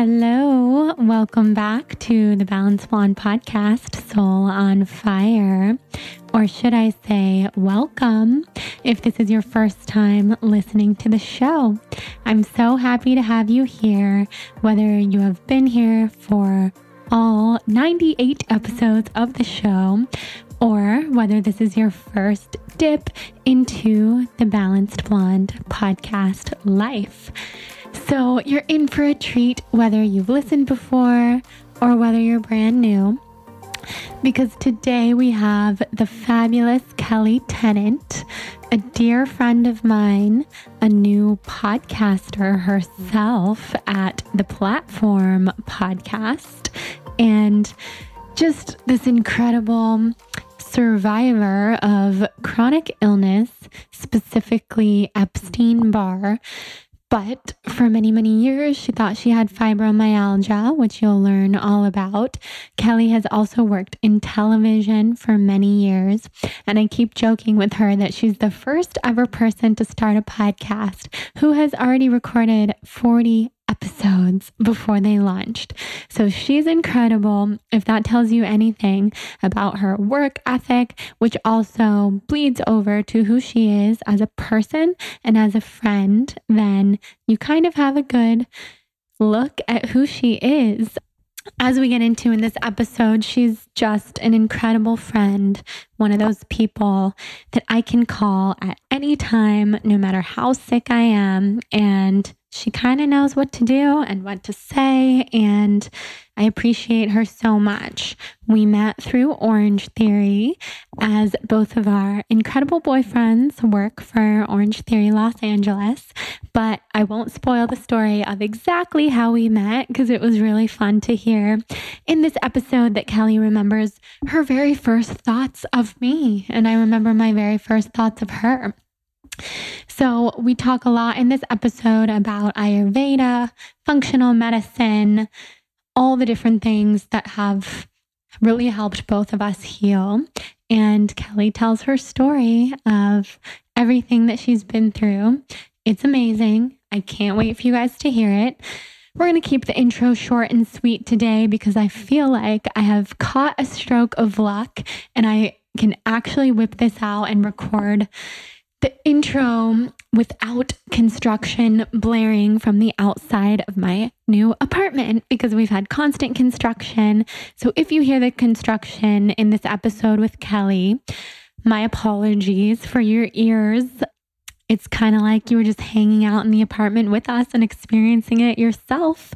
Hello, welcome back to the Balance Blonde podcast, Soul on Fire. Or should I say, welcome if this is your first time listening to the show. I'm so happy to have you here, whether you have been here for all 98 episodes of the show, or whether this is your first dip into the Balanced Blonde podcast life. So you're in for a treat, whether you've listened before or whether you're brand new, because today we have the fabulous Kelli Tennant, a dear friend of mine, a new podcaster herself at the Platform Podcast, and just this incredible survivor of chronic illness, specifically Epstein-Barr. But for many, many years, she thought she had fibromyalgia, which you'll learn all about. Kelli has also worked in television for many years. And I keep joking with her that she's the first ever person to start a podcast who has already recorded 40 episodes before they launched. So she's incredible. If that tells you anything about her work ethic, which also bleeds over to who she is as a person and as a friend, then you kind of have a good look at who she is. As we get into in this episode, she's just an incredible friend, one of those people that I can call at any time, no matter how sick I am, and she kind of knows what to do and what to say, and I appreciate her so much. We met through Orange Theory, as both of our incredible boyfriends work for Orange Theory Los Angeles, but I won't spoil the story of exactly how we met because it was really fun to hear in this episode that Kelli remembers her very first thoughts of me, and I remember my very first thoughts of her. So we talk a lot in this episode about Ayurveda, functional medicine, all the different things that have really helped both of us heal. And Kelli tells her story of everything that she's been through. It's amazing. I can't wait for you guys to hear it. We're going to keep the intro short and sweet today because I feel like I have caught a stroke of luck and I can actually whip this out and record the intro without construction blaring from the outside of my new apartment because we've had constant construction. So if you hear the construction in this episode with Kelli, my apologies for your ears. It's kind of like you were just hanging out in the apartment with us and experiencing it yourself.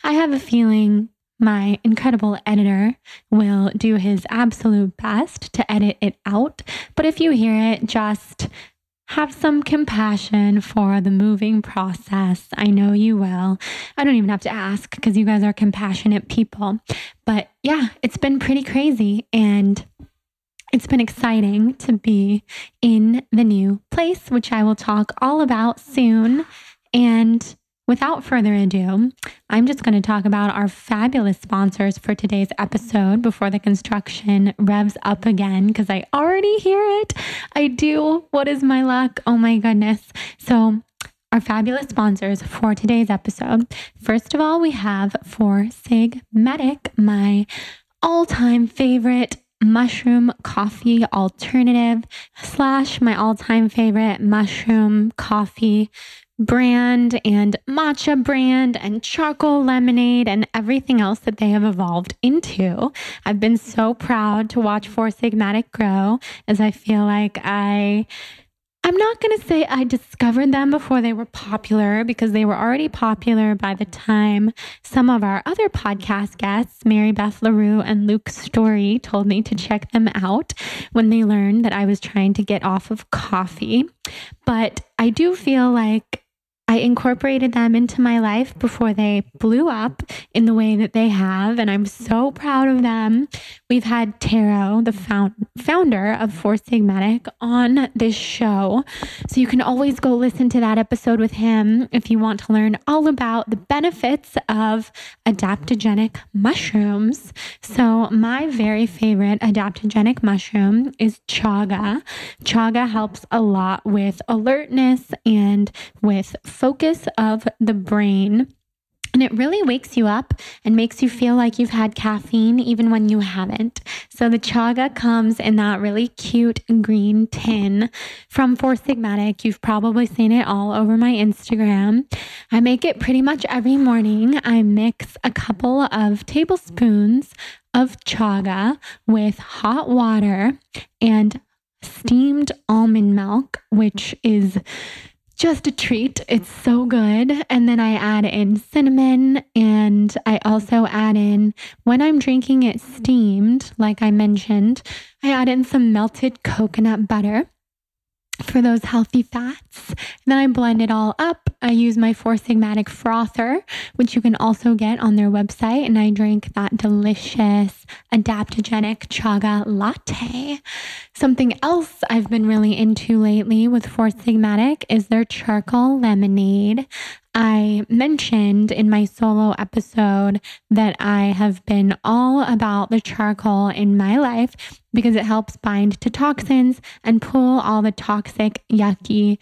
I have a feeling my incredible editor will do his absolute best to edit it out. But if you hear it, just have some compassion for the moving process. I know you will. I don't even have to ask because you guys are compassionate people. But yeah, it's been pretty crazy and it's been exciting to be in the new place, which I will talk all about soon. And without further ado, I'm just going to talk about our fabulous sponsors for today's episode before the construction revs up again, because I already hear it. I do. What is my luck? Oh my goodness. So our fabulous sponsors for today's episode. First of all, we have Four Sig Medic, my all-time favorite mushroom coffee alternative / my all-time favorite mushroom coffee brand and matcha brand and charcoal lemonade and everything else that they have evolved into. I've been so proud to watch Four Sigmatic grow, as I feel like I'm not going to say I discovered them before they were popular, because they were already popular by the time some of our other podcast guests, Mary Beth LaRue and Luke Story, told me to check them out when they learned that I was trying to get off of coffee. But I do feel like I incorporated them into my life before they blew up in the way that they have, and I'm so proud of them. We've had Taro, the founder of Four Sigmatic, on this show, so you can always go listen to that episode with him if you want to learn all about the benefits of adaptogenic mushrooms. So my very favorite adaptogenic mushroom is chaga. Chaga helps a lot with alertness and with focus of the brain. And it really wakes you up and makes you feel like you've had caffeine even when you haven't. So the chaga comes in that really cute green tin from Four Sigmatic. You've probably seen it all over my Instagram. I make it pretty much every morning. I mix a couple of tablespoons of chaga with hot water and steamed almond milk, which is just a treat. It's so good. And then I add in cinnamon, and I also add in, when I'm drinking it steamed, like I mentioned, I add in some melted coconut butter for those healthy fats. And then I blend it all up. I use my Four Sigmatic frother, which you can also get on their website. And I drink that delicious adaptogenic chaga latte. Something else I've been really into lately with Four Sigmatic is their charcoal lemonade. I mentioned in my solo episode that I have been all about the charcoal in my life because it helps bind to toxins and pull all the toxic, yucky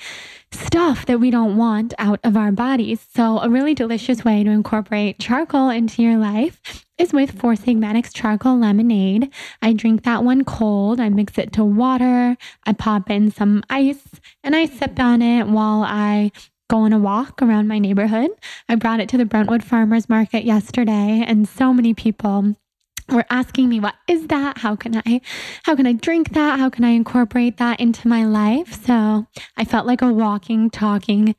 stuff that we don't want out of our bodies. So a really delicious way to incorporate charcoal into your life is with Four Sigmatic's charcoal lemonade. I drink that one cold. I mix it to water. I pop in some ice and I sip on it while I go on a walk around my neighborhood. I brought it to the Brentwood Farmers Market yesterday, and so many people were asking me, what is that? How can I drink that? How can I incorporate that into my life? So I felt like a walking, talking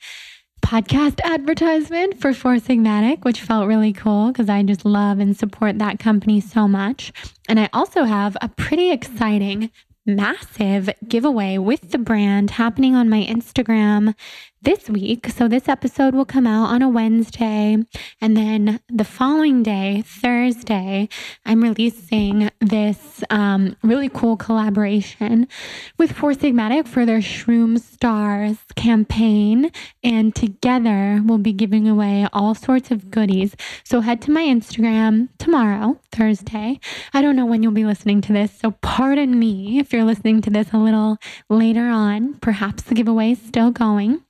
podcast advertisement for Four Sigmatic, which felt really cool because I just love and support that company so much. And I also have a pretty exciting, massive giveaway with the brand happening on my Instagram this week. So this episode will come out on a Wednesday, and then the following day, Thursday, I'm releasing this really cool collaboration with Four Sigmatic for their Shroom Stars campaign, and together we'll be giving away all sorts of goodies. So head to my Instagram tomorrow, Thursday. I don't know when you'll be listening to this, so pardon me if you're listening to this a little later on. Perhaps the giveaway is still going.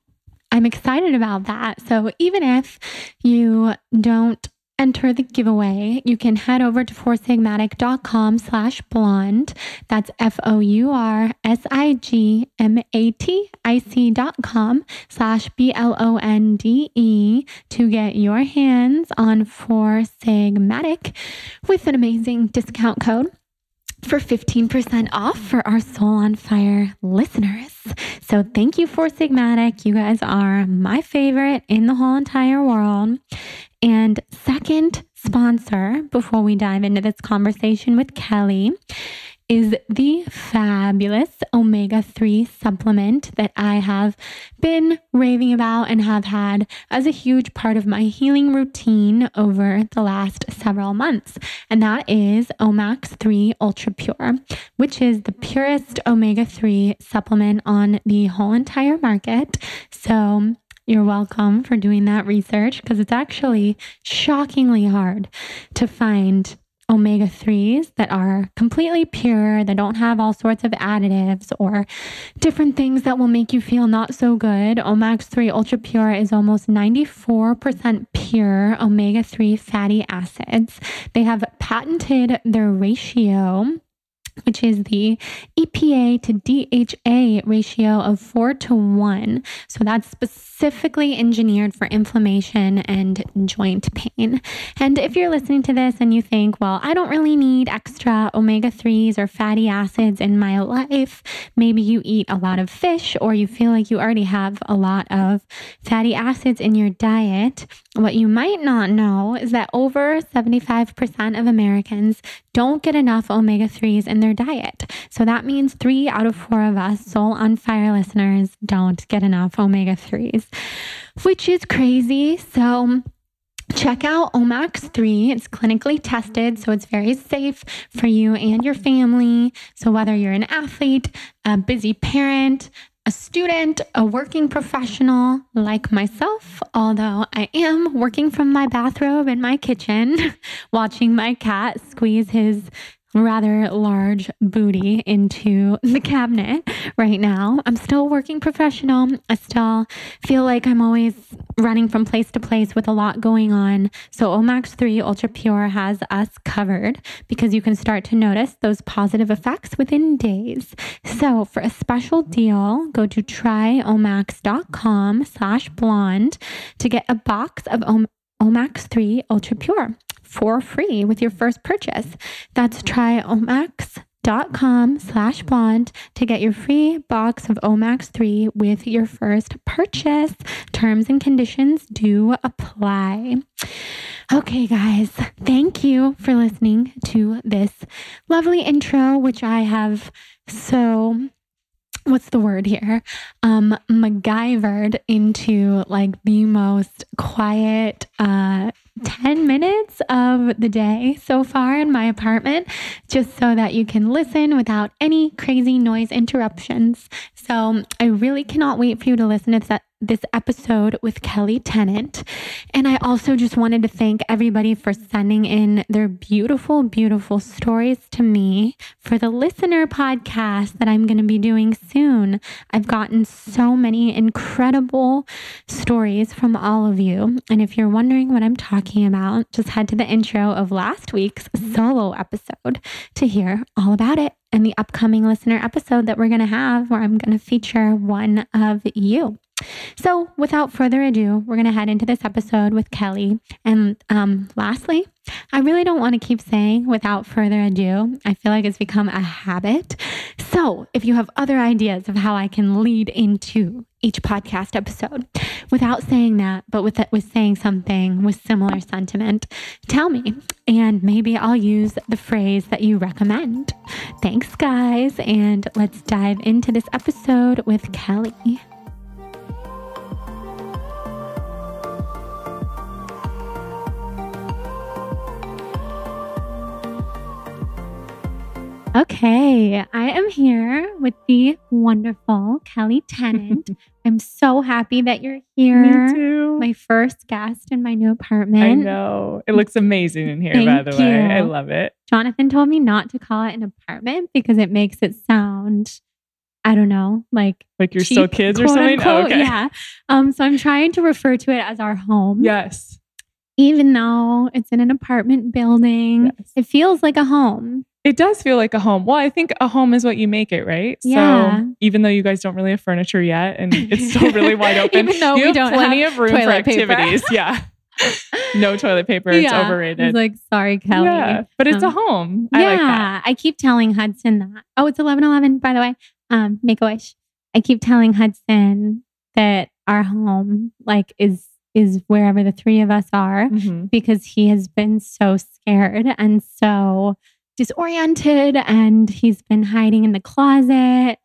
I'm excited about that. So even if you don't enter the giveaway, you can head over to foursigmatic.com/blonde. That's FOURSIGMATIC.com/BLONDE to get your hands on Four Sigmatic with an amazing discount code for 15% off for our Soul on Fire listeners. So thank you, Four Sigmatic. You guys are my favorite in the whole entire world. And second sponsor, before we dive into this conversation with Kelli, is the fabulous omega-3 supplement that I have been raving about and have had as a huge part of my healing routine over the last several months. And that is Omax3 Ultra Pure, which is the purest omega-3 supplement on the whole entire market. So you're welcome for doing that research, because it's actually shockingly hard to find omega-3s that are completely pure, that don't have all sorts of additives or different things that will make you feel not so good. Omax3 Ultra Pure is almost 94% pure omega-3 fatty acids. They have patented their ratio, which is the EPA to DHA ratio of 4:1. So that's specifically engineered for inflammation and joint pain. And if you're listening to this and you think, well, I don't really need extra omega-3s or fatty acids in my life, maybe you eat a lot of fish, or you feel like you already have a lot of fatty acids in your diet, what you might not know is that over 75% of Americans don't get enough omega-3s in their diet. So that means 3 out of 4 of us Soul on Fire listeners don't get enough omega-3s, which is crazy. So check out Omax3. It's clinically tested, so it's very safe for you and your family. So whether you're an athlete, a busy parent, a student, a working professional like myself, although I am working from my bathrobe in my kitchen, watching my cat squeeze his rather large booty into the cabinet right now. I'm still working professional. I still feel like I'm always running from place to place with a lot going on. So Omax 3 Ultra Pure has us covered because you can start to notice those positive effects within days. So for a special deal, go to tryomax.com/blonde to get a box of Omax 3 Ultra Pure for free with your first purchase. That's tryomax.com/blonde to get your free box of Omax 3 with your first purchase. Terms and conditions do apply. Okay, guys, thank you for listening to this lovely intro, which I have what's the word here? MacGyvered into like the most quiet 10 minutes of the day so far in my apartment, just so that you can listen without any crazy noise interruptions. So I really cannot wait for you to listen to this episode with Kelli Tennant. And I also just wanted to thank everybody for sending in their beautiful, beautiful stories to me for the listener podcast that I'm going to be doing soon. I've gotten so many incredible stories from all of you. And if you're wondering what I'm talking about, just head to the intro of last week's solo episode to hear all about it, and the upcoming listener episode that we're going to have where I'm going to feature one of you. So without further ado, we're going to head into this episode with Kelli. And lastly, I really don't want to keep saying without further ado. I feel like it's become a habit. So if you have other ideas of how I can lead into each podcast episode without saying that, but with saying something with similar sentiment, tell me, and maybe I'll use the phrase that you recommend. Thanks, guys. And let's dive into this episode with Kelli. Okay, I am here with the wonderful Kelli Tennant. I'm so happy that you're here. Me too. My first guest in my new apartment. I know. It looks amazing in here, by the way. I love it. Jonathan told me not to call it an apartment because it makes it sound, I don't know, like you're cheap, still kids or something? Unquote. Oh, okay. Yeah. So I'm trying to refer to it as our home. Yes. Even though it's in an apartment building, yes. It feels like a home. It does feel like a home. Well, I think a home is what you make it, right? Yeah. So even though you guys don't really have furniture yet and it's still really wide open, even though you we have don't plenty have of room for activities. Yeah. No toilet paper. It's overrated. I was like, sorry, Kelli. Yeah, but it's a home. I like that. I keep telling Hudson that. Oh, it's 11:11, by the way. Make a wish. I keep telling Hudson that our home is wherever the three of us are, because he has been so scared and so disoriented, and he's been hiding in the closet.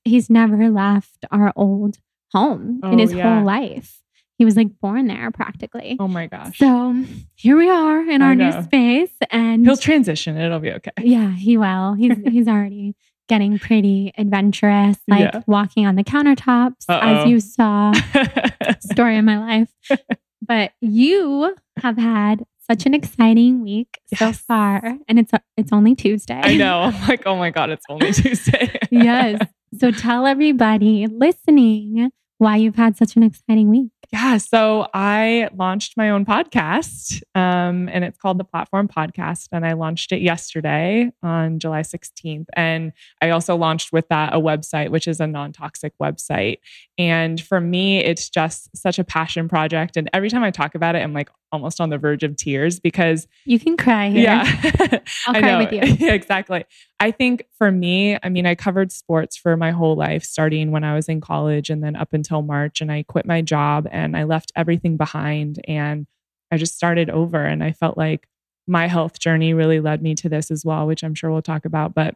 He's never left our old home in his whole life. He was born there practically. Oh my gosh. So here we are in our new space, and he'll transition. It'll be okay. Yeah, he will. He's already getting pretty adventurous, walking on the countertops, as you saw. Story of my life. But you have had such an exciting week so far, and it's only Tuesday. I know. I'm like, oh my God, it's only Tuesday. Yes. So tell everybody listening why you've had such an exciting week. Yeah. So I launched my own podcast, and it's called The Platform Podcast. And I launched it yesterday on July 16th. And I also launched with that a website, which is a non-toxic website. And for me, it's just such a passion project. And every time I talk about it, I'm almost on the verge of tears because you can cry here. Yeah. I'll cry with you. Yeah, exactly. I think for me, I covered sports for my whole life, starting when I was in college and then up until March, and I quit my job and I left everything behind and I just started over. And I felt like my health journey really led me to this as well, which I'm sure we'll talk about. But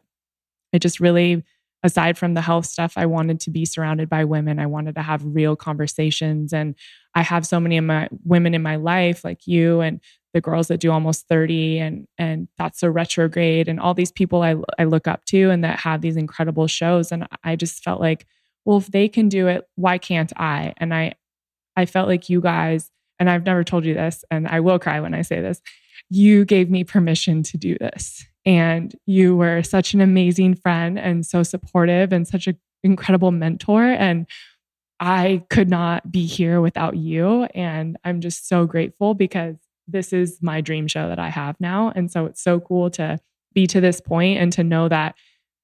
it just really, aside from the health stuff, I wanted to be surrounded by women. I wanted to have real conversations. And I have so many of my women in my life, like you and the girls that do almost 30 and That's So Retrograde and all these people I look up to and that have these incredible shows. And I just felt like, well, if they can do it, why can't I? And I felt like you guys, and I've never told you this, and I will cry when I say this, you gave me permission to do this. And you were such an amazing friend and so supportive and such an incredible mentor. And I could not be here without you. And I'm just so grateful because this is my dream show that I have now. And so it's so cool to be to this point and to know that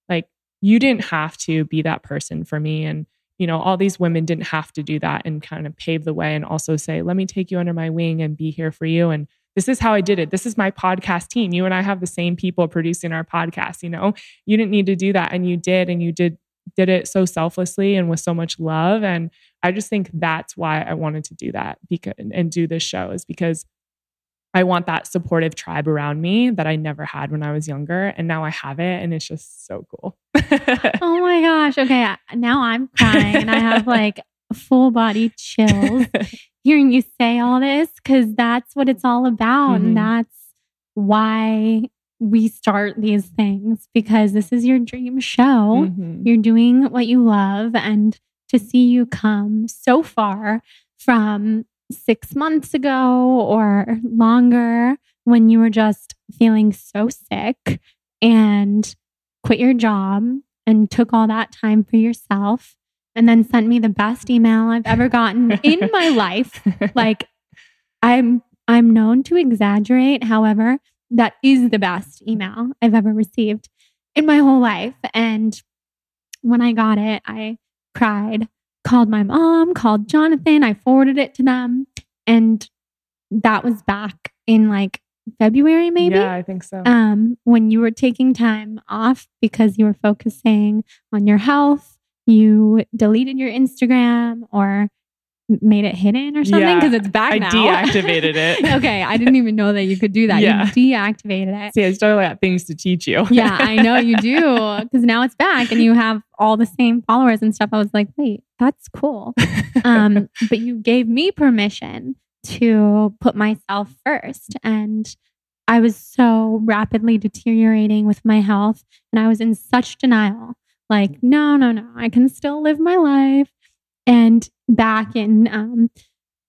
like you didn't have to be that person for me. And, you know, all these women didn't have to do that and kind of pave the way and also say, let me take you under my wing and be here for you. And this is how I did it. This is my podcast team. You and I have the same people producing our podcast. You know, you didn't need to do that. And you did it so selflessly and with so much love. And I just think that's why I wanted to do that and do this show is because I want that supportive tribe around me that I never had when I was younger. And now I have it. And it's just so cool. Oh my gosh. Okay. Now I'm crying and I have like full body chills hearing you say all this because that's what it's all about. And that's why we start these things because this is your dream show. You're doing what you love. And to see you come so far from 6 months ago or longer when you were just feeling so sick and quit your job and took all that time for yourself and then sent me the best email I've ever gotten in my life. Like I'm known to exaggerate. However, that is the best email I've ever received in my whole life. And when I got it, I cried, called my mom, called Jonathan. I forwarded it to them. And that was back in like February, maybe. Yeah, I think so. When you were taking time off because you were focusing on your health, you deleted your Instagram or made it hidden or something because it's back now. I deactivated it. Okay, I didn't even know that you could do that. Yeah. You deactivated it. See, I still got things to teach you. Yeah, I know you do because now it's back and you have all the same followers and stuff. I was like, wait, that's cool. But you gave me permission to put myself first. And I was so rapidly deteriorating with my health and I was in such denial. Like, no, I can still live my life. And back in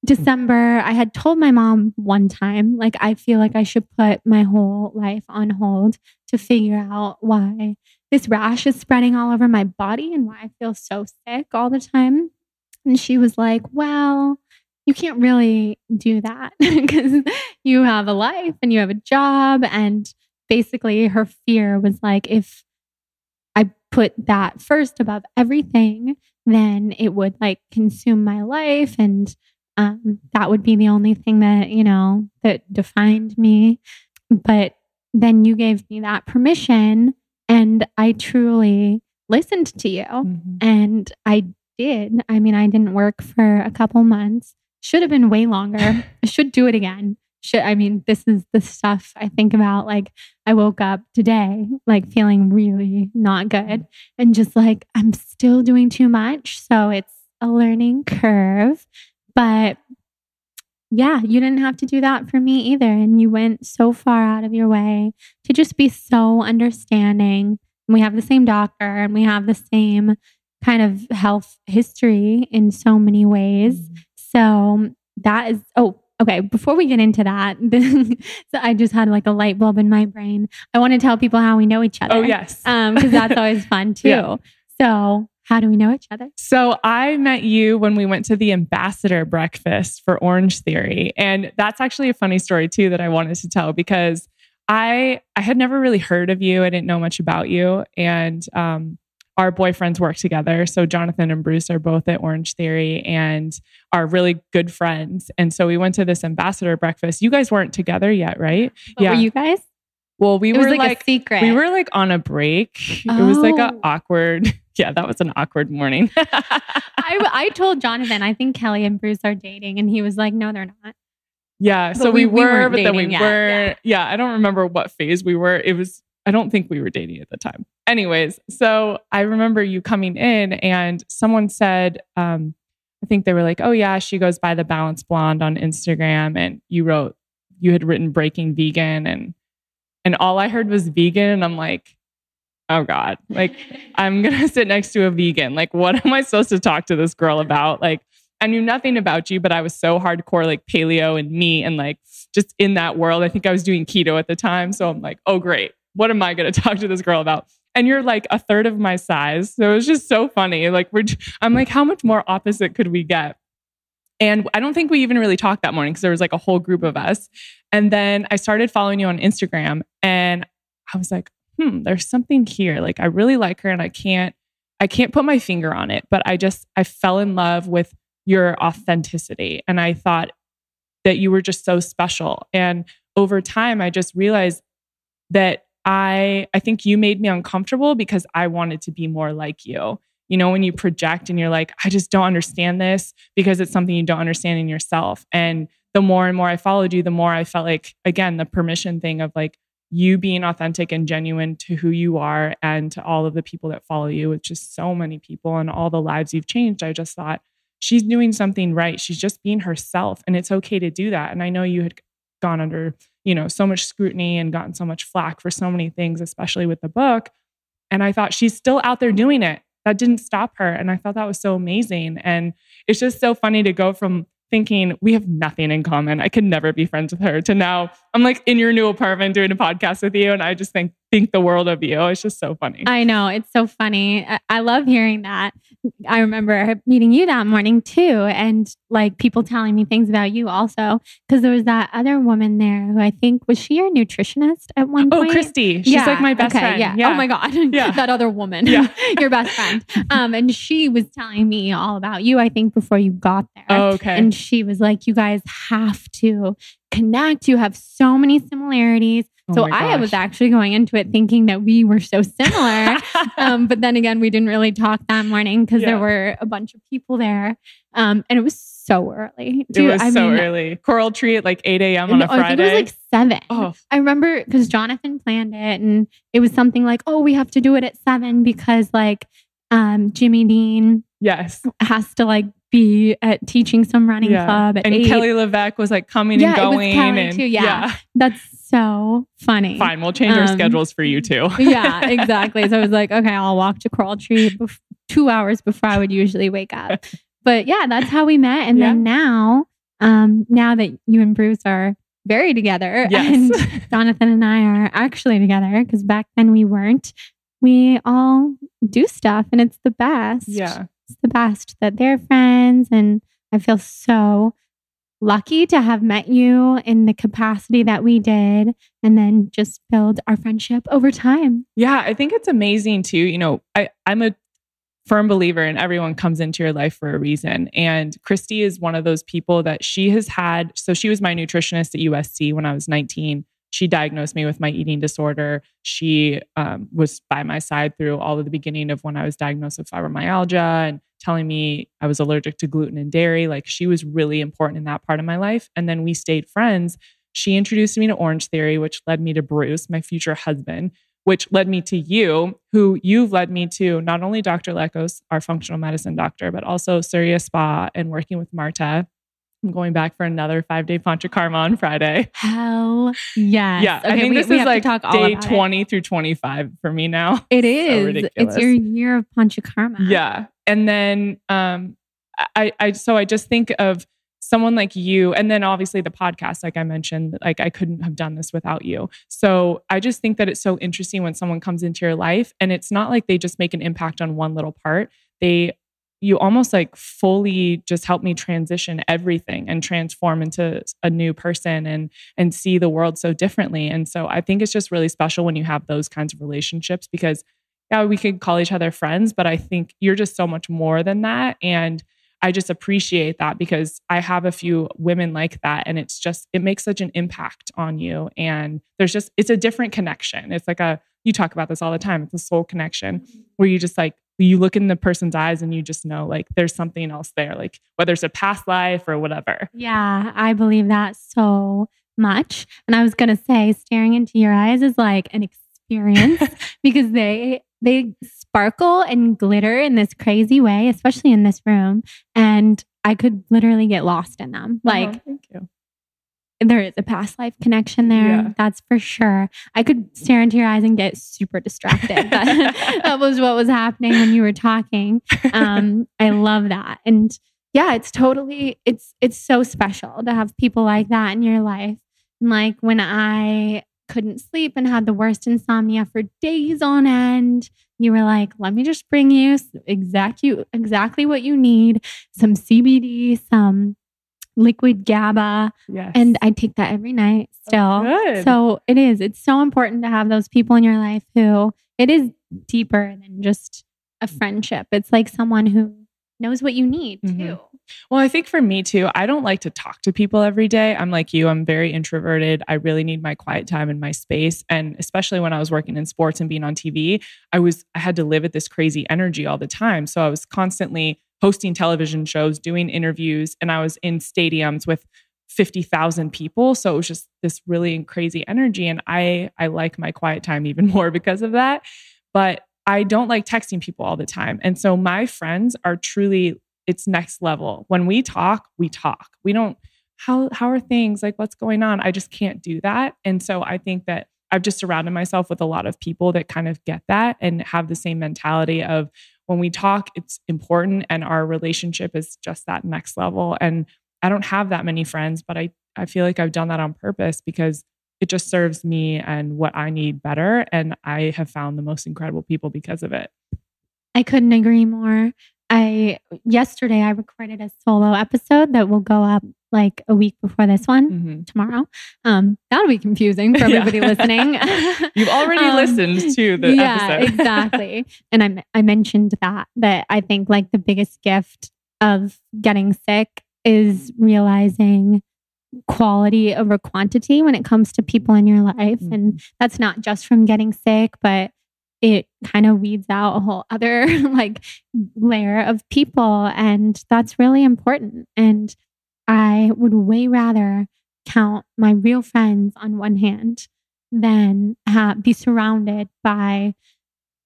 December, I had told my mom one time, like, I feel like I should put my whole life on hold to figure out why this rash is spreading all over my body and why I feel so sick all the time. And she was like, well, you can't really do that because you have a life and you have a job. And basically her fear was like, if I put that first above everything, then it would like consume my life. And that would be the only thing that, you know, that defined me. But then you gave me that permission and I truly listened to you. And I did. I mean, I didn't work for a couple months. Should have been way longer. I should do it again. This is the stuff I think about. Like, I woke up today, like feeling really not good and just like, I'm still doing too much. So it's a learning curve, but yeah, you didn't have to do that for me either. And you went so far out of your way to just be so understanding. We have the same doctor and we have the same kind of health history in so many ways. So that is, okay, before we get into that, so I just had like a light bulb in my brain. I want to tell people how we know each other. Oh, yes. Because that's always fun too. Yeah. So how do we know each other? So I met you when we went to the ambassador breakfast for Orange Theory. And that's actually a funny story too that I wanted to tell because I had never really heard of you. I didn't know much about you. And our boyfriends work together. So Jonathan and Bruce are both at Orange Theory and are really good friends. And so we went to this ambassador breakfast. You guys weren't together yet, right? But were you guys? Well, we were like a secret. We were like on a break. It was like an awkward. Yeah, that was an awkward morning. I told Jonathan, I think Kelli and Bruce are dating. And he was like, no, they're not. Yeah. So we were, but then we weren't. Yeah. I don't remember what phase we were. I don't think we were dating at the time. Anyways, so I remember you coming in and someone said, I think they were like, oh yeah, she goes by the Balanced Blonde on Instagram. And you had written Breaking Vegan and all I heard was vegan. And I'm like, oh God, like I'm going to sit next to a vegan. Like, what am I supposed to talk to this girl about? Like, I knew nothing about you, but I was so hardcore, like paleo and meat and like just in that world. I think I was doing keto at the time. So I'm like, oh great. what am I going to talk to this girl about? And you're like a third of my size. So it was just so funny. Like I'm like, how much more opposite could we get? And I don't think we even really talked that morning because there was like a whole group of us. And then I started following you on Instagram and I was like, there's something here. Like I really like her and I can't put my finger on it, but I fell in love with your authenticity. And I thought that you were just so special. And over time, I just realized that I think you made me uncomfortable because I wanted to be more like you. You know, when you project and you're like, I just don't understand this because it's something you don't understand in yourself. And the more and more I followed you, the more I felt like, again, the permission thing of like you being authentic and genuine to who you are and to all of the people that follow you, with just so many people and all the lives you've changed. I just thought she's doing something right. She's just being herself and it's okay to do that. And I know you had gone under, so much scrutiny and gotten so much flack for so many things, especially with the book. And I thought she's still out there doing it. That didn't stop her. And I thought that was so amazing. And it's just so funny to go from thinking we have nothing in common, I could never be friends with her, to now I'm like in your new apartment doing a podcast with you. And I just think the world of you. It's just so funny. I know. It's so funny. I love hearing that. I remember meeting you that morning too. And like people telling me things about you also. Because there was that other woman there who I think, was she your nutritionist at one point? Oh, Christy. She's like my best friend. Yeah. Oh my God. Yeah. That other woman. Yeah. Your best friend. And she was telling me all about you, I think, before you got there. Oh, okay. And she was like, you guys have to connect. You have so many similarities. So I was actually going into it thinking that we were so similar. But then again, we didn't really talk that morning because there were a bunch of people there. And it was so early. Dude, it was early. Coral Tree at like 8 a.m. on a Friday. I think it was like 7. Oh. I remember because Jonathan planned it and it was something like, oh, we have to do it at 7 because like Jimmy Dean has to like be at teaching some running club at 8. And Kelly Levesque was like coming and going. It was Kelly too. Yeah. That's so funny. Fine. We'll change our schedules for you too. Yeah, exactly. So I was like, okay, I'll walk to Coral Tree 2 hours before I would usually wake up. But yeah, that's how we met. And then now that you and Bruce are very together and Jonathan and I are actually together because back then we weren't, we all do stuff and it's the best. Yeah. It's the best that they're friends. And I feel so lucky to have met you in the capacity that we did and then just build our friendship over time. Yeah, I think it's amazing too. I'm a firm believer in everyone comes into your life for a reason. And Christy is one of those people that she has had. So she was my nutritionist at USC when I was 19. She diagnosed me with my eating disorder. She was by my side through all of the beginning of when I was diagnosed with fibromyalgia and telling me I was allergic to gluten and dairy. Like she was really important in that part of my life. And then we stayed friends. She introduced me to Orange Theory, which led me to Bruce, my future husband, which led me to you, who you've led me to not only Dr. Lekos, our functional medicine doctor, but also Surya Spa and working with Marta. I'm going back for another 5-day Panchakarma on Friday. Hell yes. Yeah. Okay, I think this is like day 20 through 25 for me now. It is. So ridiculous. It's your year of Panchakarma. Yeah. And then I just think of someone like you, and then obviously the podcast, like I mentioned, like I couldn't have done this without you. So I just think that it's so interesting when someone comes into your life and it's not like they just make an impact on one little part. You almost like fully just help me transition everything and transform into a new person and see the world so differently. And so I think it's just really special when you have those kinds of relationships because we could call each other friends, but I think you're just so much more than that. And I just appreciate that because I have a few women like that and it makes such an impact on you. And it's a different connection. It's like you talk about this all the time. It's a soul connection where you just like, you look in the person's eyes and you just know like there's something else there, like whether it's a past life or whatever. Yeah, I believe that so much. And I was going to say, staring into your eyes is like an experience because they sparkle and glitter in this crazy way, especially in this room. And I could literally get lost in them. Like, thank you. There is a past life connection there. Yeah. That's for sure. I could stare into your eyes and get super distracted. That was what was happening when you were talking. I love that. And yeah, it's so special to have people like that in your life. And like when I couldn't sleep and had the worst insomnia for days on end. You were like, let me just bring you exactly what you need. Some CBD, some liquid GABA. Yes. And I take that every night still. Good. So it's so important to have those people in your life who it is deeper than just a friendship. It's like someone who knows what you need too. Well, I think for me too, I don't like to talk to people every day. I'm like you, I'm very introverted. I really need my quiet time and my space. And especially when I was working in sports and being on TV, I had to live at this crazy energy all the time. So I was constantly hosting television shows, doing interviews, and I was in stadiums with 50,000 people. So it was just this really crazy energy. And I like my quiet time even more because of that. But I don't like texting people all the time. And so my friends are truly, it's next level. When we talk, we talk. We don't, how are things? Like, what's going on? I just can't do that. And so I think that I've just surrounded myself with a lot of people that kind of get that and have the same mentality of when we talk, it's important and our relationship is just that next level. And I don't have that many friends, but I feel like I've done that on purpose because it just serves me and what I need better. And I have found the most incredible people because of it. I couldn't agree more. Yesterday I recorded a solo episode that will go up like a week before this one tomorrow. That'll be confusing for everybody listening. You've already listened to the episode. Exactly. And I mentioned that I think like the biggest gift of getting sick is realizing quality over quantity when it comes to people in your life. And that's not just from getting sick, but it kind of weeds out a whole other like layer of people. And that's really important. And I would way rather count my real friends on one hand than be surrounded by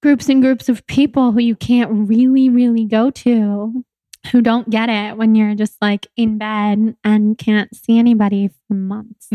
groups and groups of people who you can't really, really go to, who don't get it when you're just like in bed and can't see anybody for months.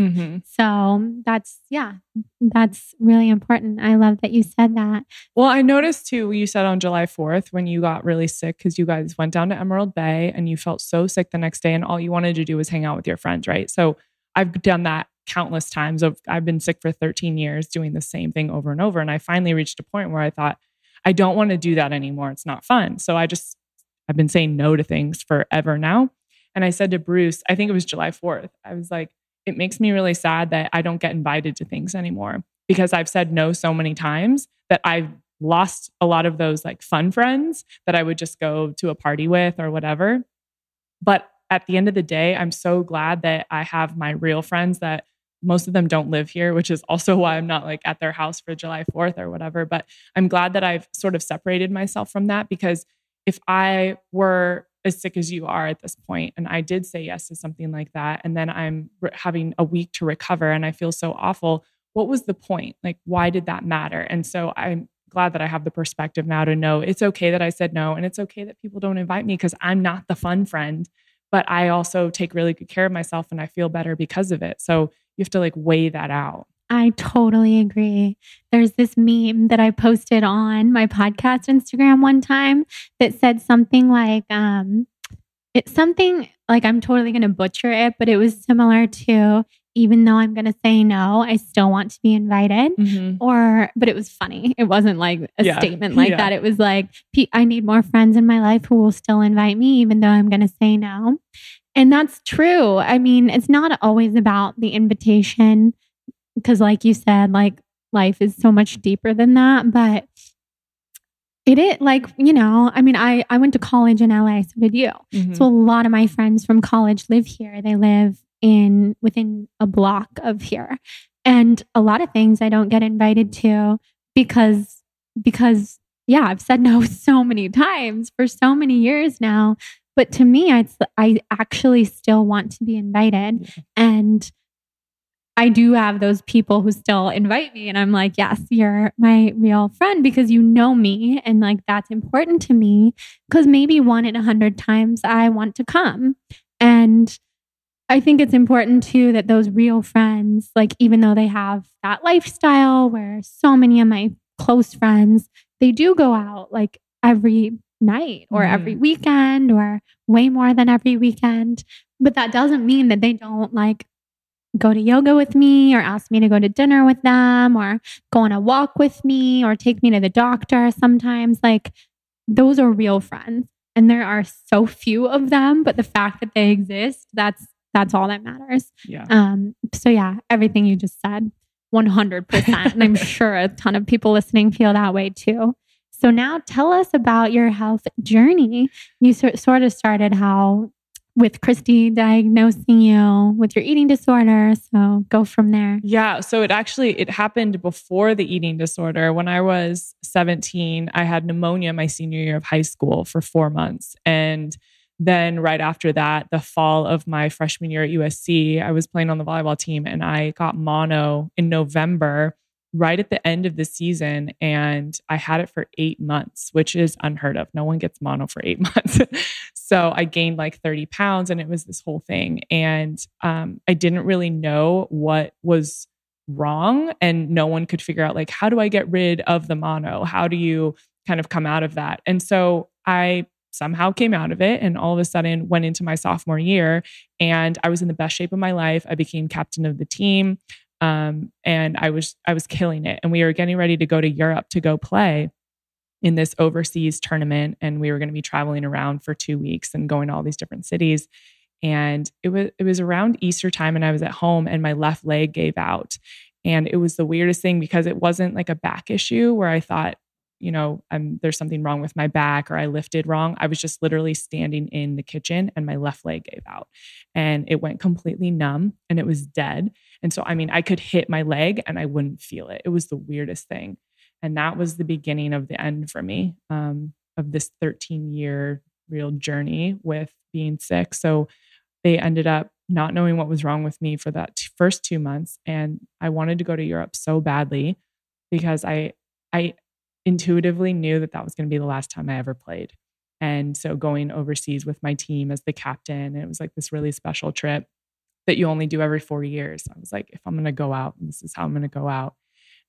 So that's really important. I love that you said that. Well, I noticed too, you said on July 4th when you got really sick because you guys went down to Emerald Bay and you felt so sick the next day and all you wanted to do was hang out with your friends, right? So I've done that countless times. I've been sick for 13 years doing the same thing over and over. And I finally reached a point where I thought, I don't want to do that anymore. It's not fun. So I've been saying no to things forever now. And I said to Bruce, I think it was July 4th, I was like, it makes me really sad that I don't get invited to things anymore because I've said no so many times that I've lost a lot of those like fun friends that I would just go to a party with or whatever. But at the end of the day, I'm so glad that I have my real friends that most of them don't live here, which is also why I'm not like at their house for July 4th or whatever. But I'm glad that I've sort of separated myself from that because if I were as sick as you are at this point, and I did say yes to something like that, and then I'm having a week to recover and I feel so awful, what was the point? Like, why did that matter? And so I'm glad that I have the perspective now to know it's okay that I said no, and it's okay that people don't invite me because I'm not the fun friend, but I also take really good care of myself and I feel better because of it. So you have to like weigh that out. I totally agree. There's this meme that I posted on my podcast Instagram one time that said something like, it's something like, I'm totally going to butcher it, but it was similar to, even though I'm going to say no, I still want to be invited. But it was funny. It wasn't like a statement like that. It was like, I need more friends in my life who will still invite me, even though I'm going to say no. And that's true. I mean, it's not always about the invitation. Because like you said, like life is so much deeper than that. But it is like, I mean, I went to college in LA, so did you. So a lot of my friends from college live here. They live within a block of here. And a lot of things I don't get invited to because I've said no so many times for so many years now. But to me, I actually still want to be invited. And I do have those people who still invite me and I'm like, yes, you're my real friend because you know me. And like, that's important to me because maybe 1 in 100 times I want to come. And I think it's important too, that those real friends, like, even though they have that lifestyle where so many of my close friends, they do go out like every night or every weekend or way more than every weekend. But that doesn't mean that they don't like go to yoga with me or ask me to go to dinner with them or go on a walk with me or take me to the doctor sometimes. Like those are real friends. And there are so few of them, but the fact that they exist, that's all that matters. Yeah. So yeah, everything you just said, 100%. And I'm sure a ton of people listening feel that way too. So now tell us about your health journey. You sort of started with Christy diagnosing you with your eating disorder. So go from there. Yeah. So it happened before the eating disorder. When I was 17, I had pneumonia my senior year of high school for 4 months. And then right after that, the fall of my freshman year at USC, I was playing on the volleyball team and I got mono in November, right at the end of the season. And I had it for 8 months, which is unheard of. No one gets mono for 8 months. So I gained like 30 pounds and it was this whole thing. And I didn't really know what was wrong. And no one could figure out like, how do I get rid of the mono? How do you kind of come out of that? And so I somehow came out of it and all of a sudden went into my sophomore year and I was in the best shape of my life. I became captain of the team. And I was killing it. And we were getting ready to go to Europe to go play in this overseas tournament. And we were going to be traveling around for 2 weeks and going to all these different cities. And it was around Easter time and I was at home and my left leg gave out. And it was the weirdest thing because it wasn't like a back issue where I thought, there's something wrong with my back or I lifted wrong. I was just literally standing in the kitchen and my left leg gave out and it went completely numb and it was dead. And so, I could hit my leg and I wouldn't feel it. It was the weirdest thing. And that was the beginning of the end for me, of this 13-year real journey with being sick. So they ended up not knowing what was wrong with me for that first 2 months. And I wanted to go to Europe so badly because I intuitively knew that was going to be the last time I ever played. And so going overseas with my team as the captain, it was like this really special trip that you only do every 4 years. I was like, if I'm going to go out, this is how I'm going to go out.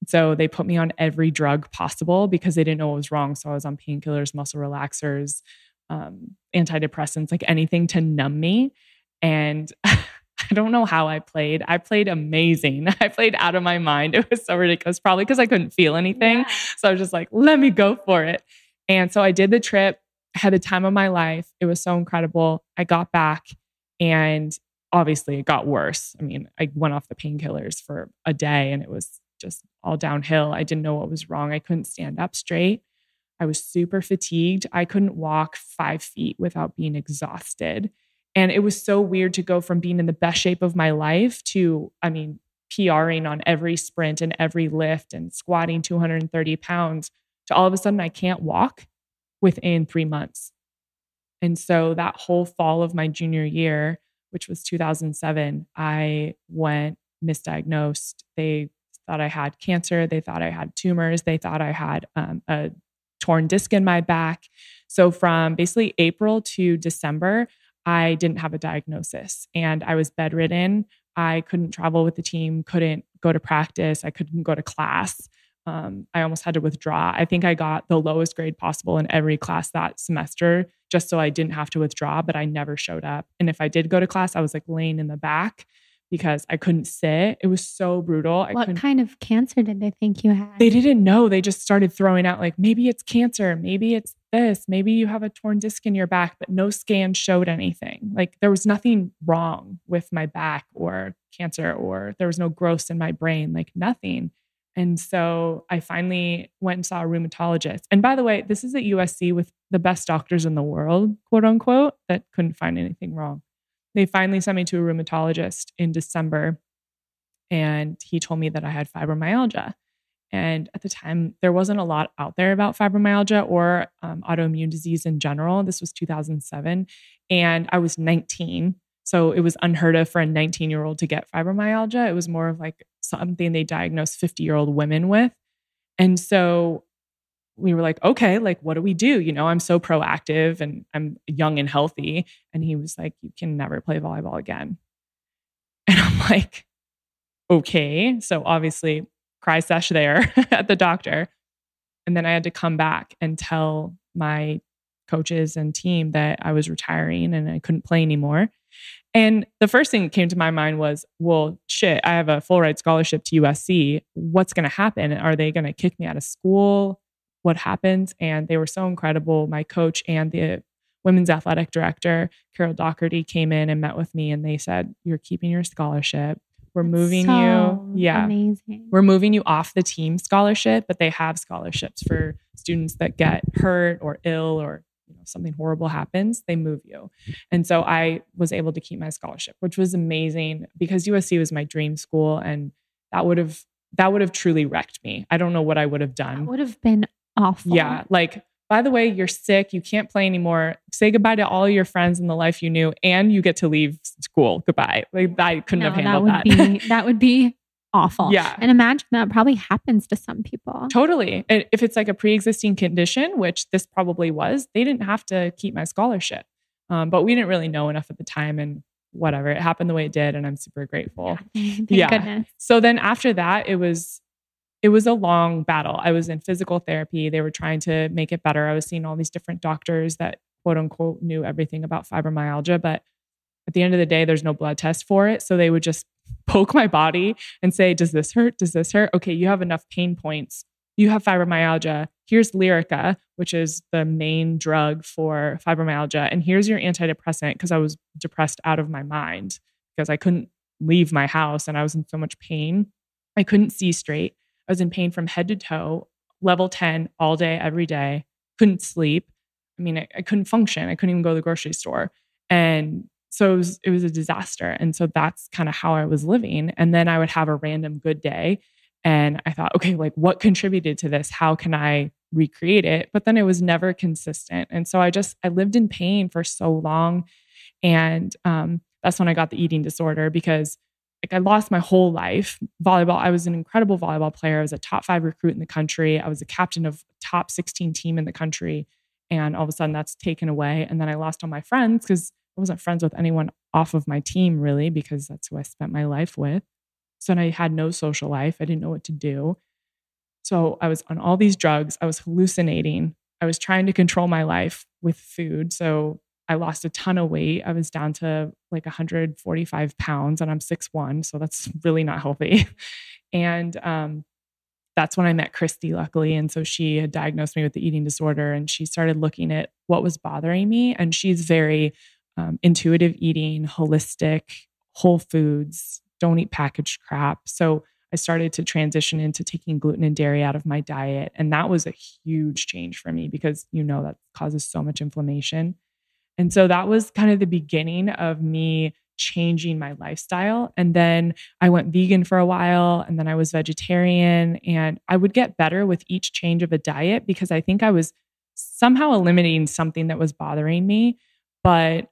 And so they put me on every drug possible because they didn't know what was wrong. So I was on painkillers, muscle relaxers, antidepressants, like anything to numb me. And I don't know how I played. I played amazing. I played out of my mind. It was so ridiculous, probably because I couldn't feel anything. Yeah. So I was just like, let me go for it. And so I did the trip. I had the time of my life. It was so incredible. I got back and obviously it got worse. I went off the painkillers for a day and it was just all downhill. I didn't know what was wrong. I couldn't stand up straight. I was super fatigued. I couldn't walk 5 feet without being exhausted. And it was so weird to go from being in the best shape of my life to, PRing on every sprint and every lift and squatting 230 pounds to all of a sudden I can't walk within 3 months. And so that whole fall of my junior year, which was 2007, I went misdiagnosed. They thought I had cancer. They thought I had tumors. They thought I had a torn disc in my back. So from basically April to December, I didn't have a diagnosis and I was bedridden. I couldn't travel with the team, couldn't go to practice. I couldn't go to class. I almost had to withdraw. I think I got the lowest grade possible in every class that semester just so I didn't have to withdraw, but I never showed up. And if I did go to class, I was like laying in the back because I couldn't sit. It was so brutal. What kind of cancer did they think you had? They didn't know. They just started throwing out like, maybe it's cancer. Maybe it's this. Maybe you have a torn disc in your back, but no scan showed anything. Like there was nothing wrong with my back or cancer, or there was no growths in my brain, like nothing. And so I finally went and saw a rheumatologist. And by the way, this is at USC with the best doctors in the world, quote unquote, that couldn't find anything wrong. They finally sent me to a rheumatologist in December and he told me that I had fibromyalgia. And at the time, there wasn't a lot out there about fibromyalgia or autoimmune disease in general. This was 2007 and I was 19. So it was unheard of for a 19-year-old to get fibromyalgia. It was more of like something they diagnosed 50-year-old women with. And so we were like, okay, like, what do we do? I'm so proactive and I'm young and healthy. And he was like, you can never play volleyball again. And I'm like, okay. So obviously cry sesh there at the doctor. And then I had to come back and tell my coaches and team that I was retiring and I couldn't play anymore. And the first thing that came to my mind was, well, shit, I have a full ride scholarship to USC. What's going to happen? Are they going to kick me out of school? What happens? And they were so incredible. My coach and the women's athletic director, Carol Doherty, came in and met with me, and they said, you're keeping your scholarship. We're moving you. Yeah. Amazing. We're moving you off the team scholarship, but they have scholarships for students that get hurt or ill or something horrible happens, they move you. And so I was able to keep my scholarship, which was amazing because USC was my dream school, and that would have truly wrecked me. I don't know what I would have done. That would have been awful. Yeah. Like, by the way, you're sick. You can't play anymore. Say goodbye to all your friends and the life you knew, and you get to leave school. Goodbye. Like, I couldn't have handled that. That would be awful. Yeah. And imagine that probably happens to some people. Totally. And if it's like a pre-existing condition, which this probably was, they didn't have to keep my scholarship. But we didn't really know enough at the time, and whatever, it happened the way it did. And I'm super grateful. Thank goodness. So then after that, it was a long battle. I was in physical therapy. They were trying to make it better. I was seeing all these different doctors that quote unquote knew everything about fibromyalgia, but at the end of the day, there's no blood test for it. So they would just poke my body and say, does this hurt? Does this hurt? Okay, you have enough pain points. You have fibromyalgia. Here's Lyrica, which is the main drug for fibromyalgia. And here's your antidepressant, because I was depressed out of my mind because I couldn't leave my house and I was in so much pain. I couldn't see straight. I was in pain from head to toe, level 10, all day, every day. Couldn't sleep. I mean, I couldn't function. I couldn't even go to the grocery store. And so it was a disaster. And so that's kind of how I was living. And then I would have a random good day. And I thought, okay, like what contributed to this? How can I recreate it? But then it was never consistent. And so I lived in pain for so long. And that's when I got the eating disorder, because like I lost my whole life. Volleyball, I was an incredible volleyball player. I was a top 5 recruit in the country. I was a captain of top 16 team in the country. And all of a sudden that's taken away. And then I lost all my friends because I wasn't friends with anyone off of my team really, because that's who I spent my life with. So I had no social life. I didn't know what to do. So I was on all these drugs. I was hallucinating. I was trying to control my life with food. So I lost a ton of weight. I was down to like 145 pounds and I'm 6'1". So that's really not healthy. And that's when I met Christy, luckily. And so she had diagnosed me with the eating disorder, and she started looking at what was bothering me. And she's very intuitive eating, holistic, whole foods, don't eat packaged crap. So I started to transition into taking gluten and dairy out of my diet. And that was a huge change for me because, that causes so much inflammation. And so that was kind of the beginning of me changing my lifestyle. And then I went vegan for a while, and then I was vegetarian, and I would get better with each change of a diet because I think I was somehow eliminating something that was bothering me. But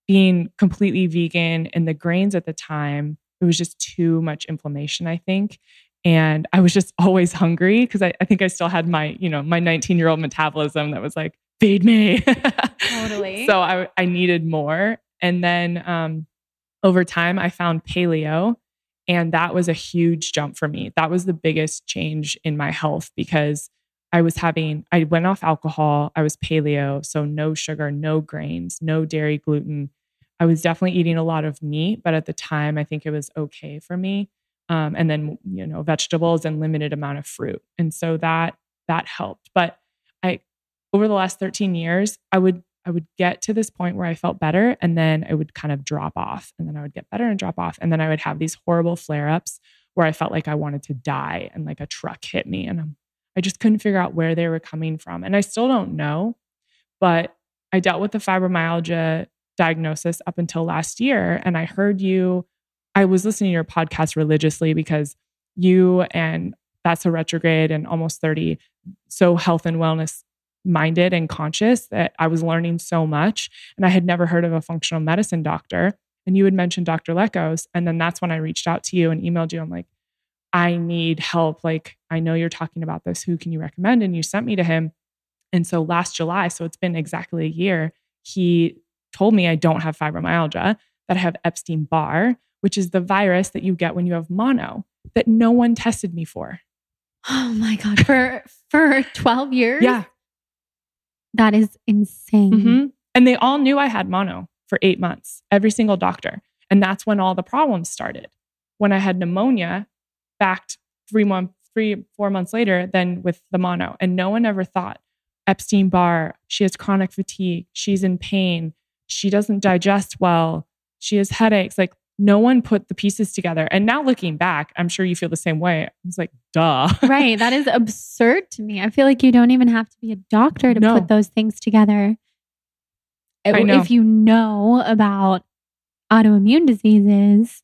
being completely vegan and the grains at the time, it was just too much inflammation, I think. And I was just always hungry because I think I still had my 19-year-old metabolism that was like, feed me. Totally. So I needed more. And then over time, I found paleo. And that was a huge jump for me. That was the biggest change in my health because I went off alcohol. I was paleo. So no sugar, no grains, no dairy, gluten. I was definitely eating a lot of meat, but at the time, I think it was okay for me. And then, vegetables and limited amount of fruit. And so that helped. But over the last 13 years, I would get to this point where I felt better, and then I would kind of drop off, and then I would get better and drop off. And then I would have these horrible flare-ups where I felt like I wanted to die and like a truck hit me. And I just couldn't figure out where they were coming from. And I still don't know, but I dealt with the fibromyalgia diagnosis up until last year. And I was listening to your podcast religiously because you and That's a Retrograde and Almost 30, so health and wellness minded and conscious that I was learning so much. And I had never heard of a functional medicine doctor. And you had mentioned Dr. Lekos. And then that's when I reached out to you and emailed you. I'm like, I need help. Like, I know you're talking about this. Who can you recommend? And you sent me to him. And so last July, so it's been exactly a year, he told me I don't have fibromyalgia, that I have Epstein-Barr, which is the virus that you get when you have mono, that no one tested me for. Oh my God. For 12 years? Yeah. That is insane. Mm-hmm. And they all knew I had mono for 8 months, every single doctor. And that's when all the problems started. When I had pneumonia, back 4 months later, then with the mono. And no one ever thought, Epstein-Barr, she has chronic fatigue, she's in pain, she doesn't digest well, she has headaches. Like, no one put the pieces together. And now looking back, I'm sure you feel the same way. It's like, duh. Right. That is absurd to me. I feel like you don't even have to be a doctor to put those things together. I know. If you know about autoimmune diseases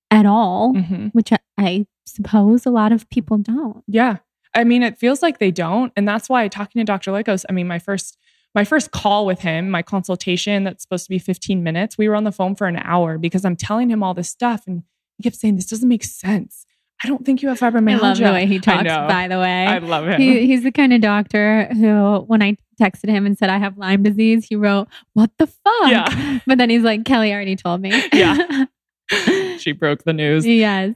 at all, which I suppose a lot of people don't. Yeah. I mean, it feels like they don't. And that's why talking to Dr. Likos, I mean, my first call with him, my consultation that's supposed to be 15 minutes, we were on the phone for an hour because I'm telling him all this stuff. And he kept saying, this doesn't make sense. I don't think you have fibromyalgia. I love the way he talks, by the way. I love him. He's the kind of doctor who, when I texted him and said I have Lyme disease, he wrote, what the fuck? Yeah. But then he's like, Kelli already told me. Yeah. She broke the news. Yes.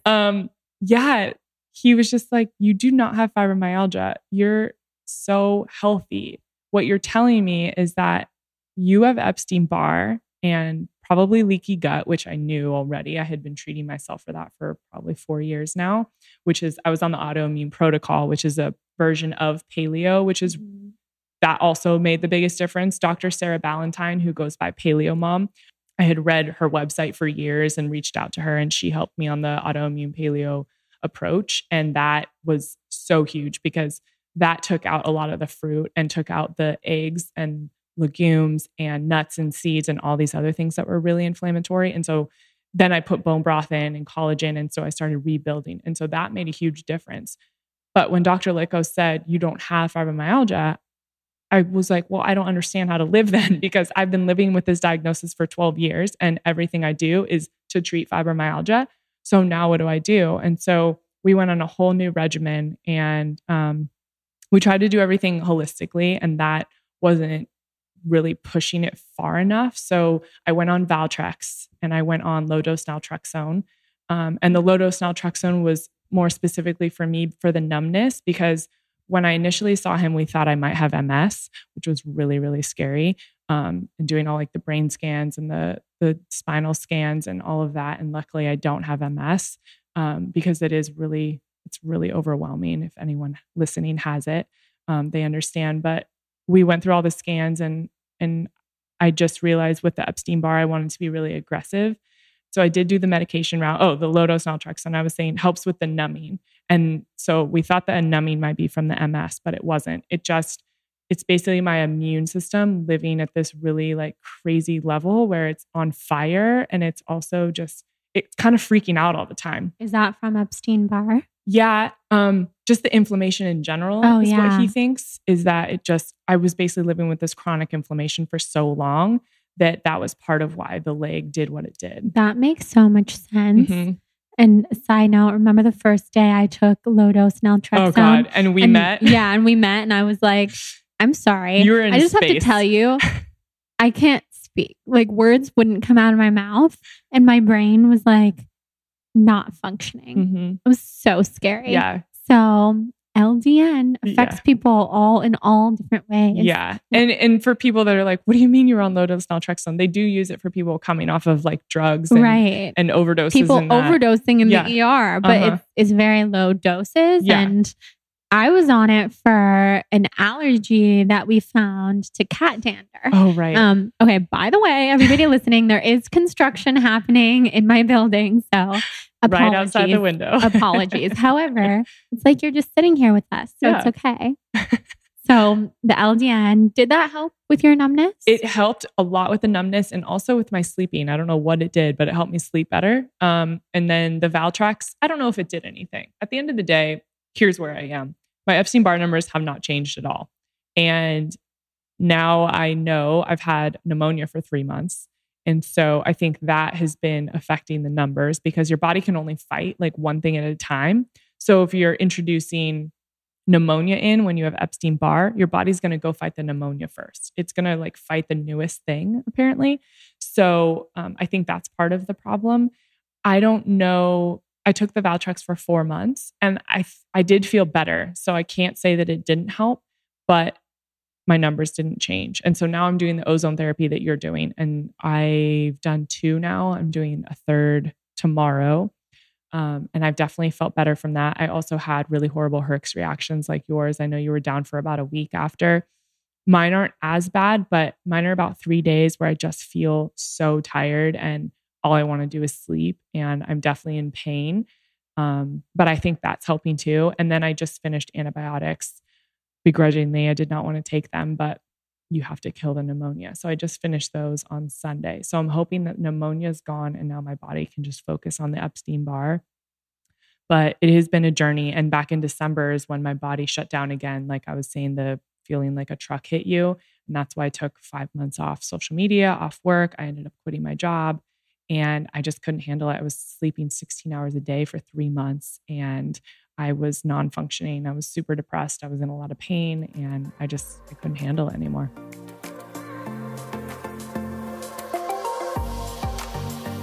Yeah. He was just like, you do not have fibromyalgia. You're so healthy. What you're telling me is that you have Epstein-Barr and probably leaky gut, which I knew already. I had been treating myself for that for probably 4 years now, I was on the autoimmune protocol, which is a version of paleo, which is that also made the biggest difference. Dr. Sarah Ballantyne, who goes by Paleo Mom, I had read her website for years and reached out to her, and she helped me on the autoimmune paleo approach. And that was so huge because that took out a lot of the fruit and took out the eggs and legumes and nuts and seeds and all these other things that were really inflammatory. And so then I put bone broth in and collagen. And so I started rebuilding. And so that made a huge difference. But when Dr. Likos said, you don't have fibromyalgia, I was like, well, I don't understand how to live then, because I've been living with this diagnosis for 12 years and everything I do is to treat fibromyalgia. So now what do I do? And so we went on a whole new regimen, and we tried to do everything holistically, and that wasn't really pushing it far enough. So I went on Valtrex and I went on low dose naltrexone. And the low dose naltrexone was more specifically for me for the numbness, because when I initially saw him, we thought I might have MS, which was really, really scary. And doing all like the brain scans and the spinal scans and all of that. And luckily I don't have MS, because it's really overwhelming. If anyone listening has it, they understand. But we went through all the scans, and I just realized with the Epstein-Barr, I wanted to be really aggressive. So I did do the medication route. Oh, the low dose naltrexone, I was saying, helps with the numbing. And so we thought that a numbing might be from the MS, but it wasn't. It's basically my immune system living at this really like crazy level where it's on fire. And it's also it's kind of freaking out all the time. Is that from Epstein-Barr? Yeah. Just the inflammation in general is what he thinks, is that I was basically living with this chronic inflammation for so long that was part of why the leg did what it did. That makes so much sense. Mm-hmm. And side note, remember the first day I took low dose naltrexone? Oh God. And we met? Yeah. And we met, and I was like, I'm sorry. You were in I just space. have to tell you, I can't speak. Like, words wouldn't come out of my mouth, and my brain was like not functioning. Mm-hmm. It was so scary. Yeah. So LDN affects people all in all different ways. Yeah. And for people that are like, what do you mean you're on low dose naltrexone? They do use it for people coming off of like drugs and overdoses. People overdosing in the ER, but it's very low doses. Yeah. And I was on it for an allergy that we found to cat dander. Oh, right. Okay. By the way, everybody listening, there is construction happening in my building. So apologies. Right outside the window. Apologies. However, it's like you're just sitting here with us. So it's okay. So the LDN, did that help with your numbness? It helped a lot with the numbness and also with my sleeping. I don't know what it did, but it helped me sleep better. And then the Valtrex, I don't know if it did anything. At the end of the day, here's where I am. My Epstein-Barr numbers have not changed at all. And now I know I've had pneumonia for 3 months. And so I think that has been affecting the numbers, because your body can only fight like one thing at a time. So if you're introducing pneumonia in when you have Epstein-Barr, your body's going to go fight the pneumonia first. It's going to like fight the newest thing, apparently. So I think that's part of the problem. I don't know. I took the Valtrex for 4 months, and I did feel better. So I can't say that it didn't help, but my numbers didn't change. And so now I'm doing the ozone therapy that you're doing. And I've done 2 now. I'm doing a 3rd tomorrow. And I've definitely felt better from that. I also had really horrible Herx reactions like yours. I know you were down for about a week after. Mine aren't as bad, but mine are about 3 days where I just feel so tired and all I want to do is sleep. And I'm definitely in pain. But I think that's helping too. And then I just finished antibiotics begrudgingly. I did not want to take them, but you have to kill the pneumonia. So I just finished those on Sunday. So I'm hoping that pneumonia is gone and now my body can just focus on the Epstein-Barr. But it has been a journey. And back in December is when my body shut down again. Like I was saying, the feeling like a truck hit you. And that's why I took 5 months off social media, off work. I ended up quitting my job and I just couldn't handle it. I was sleeping 16 hours a day for 3 months and I was non-functioning. I was super depressed. I was in a lot of pain and I couldn't handle it anymore.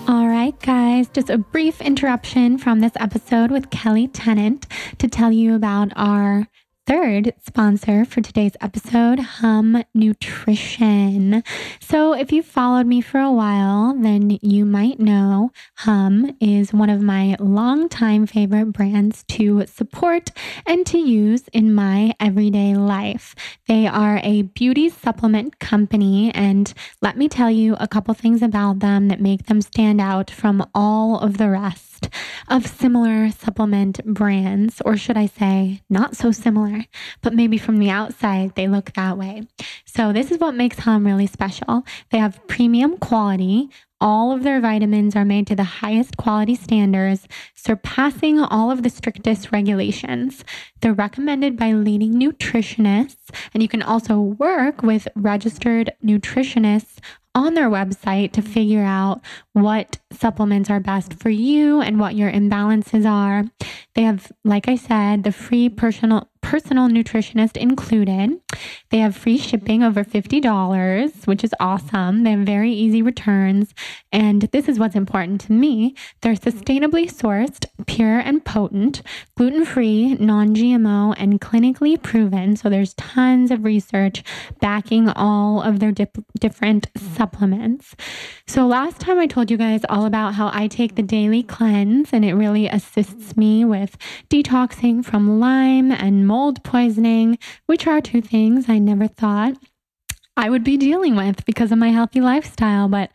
All right, guys, just a brief interruption from this episode with Kelli Tennant to tell you about our 3rd sponsor for today's episode, Hum Nutrition. So if you've followed me for a while, then you might know Hum is one of my longtime favorite brands to support and to use in my everyday life. They are a beauty supplement company, and let me tell you a couple things about them that make them stand out from all of the rest of similar supplement brands, or should I say not so similar, but maybe from the outside they look that way. So this is what makes Hum really special. They have premium quality. All of their vitamins are made to the highest quality standards, surpassing all of the strictest regulations. They're recommended by leading nutritionists, and you can also work with registered nutritionists on their website to figure out what supplements are best for you and what your imbalances are. They have, like I said, the free personal nutritionist included. They have free shipping over $50, which is awesome. They have very easy returns. And this is what's important to me. They're sustainably sourced, pure and potent, gluten-free, non-GMO, and clinically proven. So there's tons of research backing all of their different supplements. So last time I told you guys all about how I take the daily cleanse and it really assists me with detoxing from Lyme and mold poisoning, which are 2 things I never thought I would be dealing with because of my healthy lifestyle. But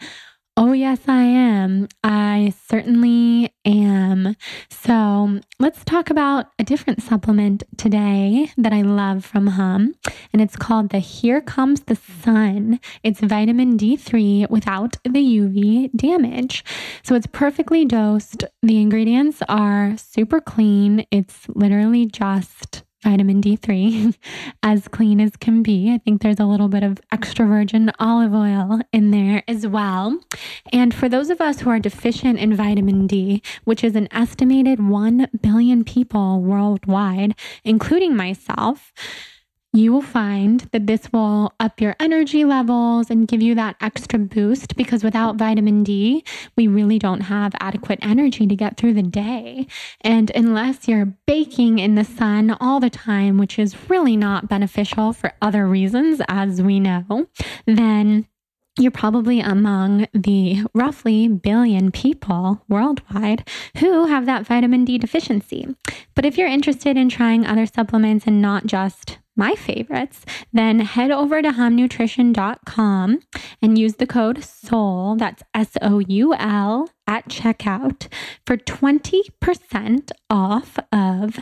oh yes, I am. I certainly am. So let's talk about a different supplement today that I love from Hum, and it's called the Here Comes the Sun. It's vitamin D3 without the UV damage. So it's perfectly dosed. The ingredients are super clean. It's literally just vitamin D3, as clean as can be. I think there's a little bit of extra virgin olive oil in there as well. And for those of us who are deficient in vitamin D, which is an estimated 1 billion people worldwide, including myself, you will find that this will up your energy levels and give you that extra boost, because without vitamin D, we really don't have adequate energy to get through the day. And unless you're baking in the sun all the time, which is really not beneficial for other reasons, as we know, then you're probably among the roughly billion people worldwide who have that vitamin D deficiency. But if you're interested in trying other supplements and not just my favorites, then head over to humnutrition.com and use the code SOUL, that's SOUL, at checkout for 20% off of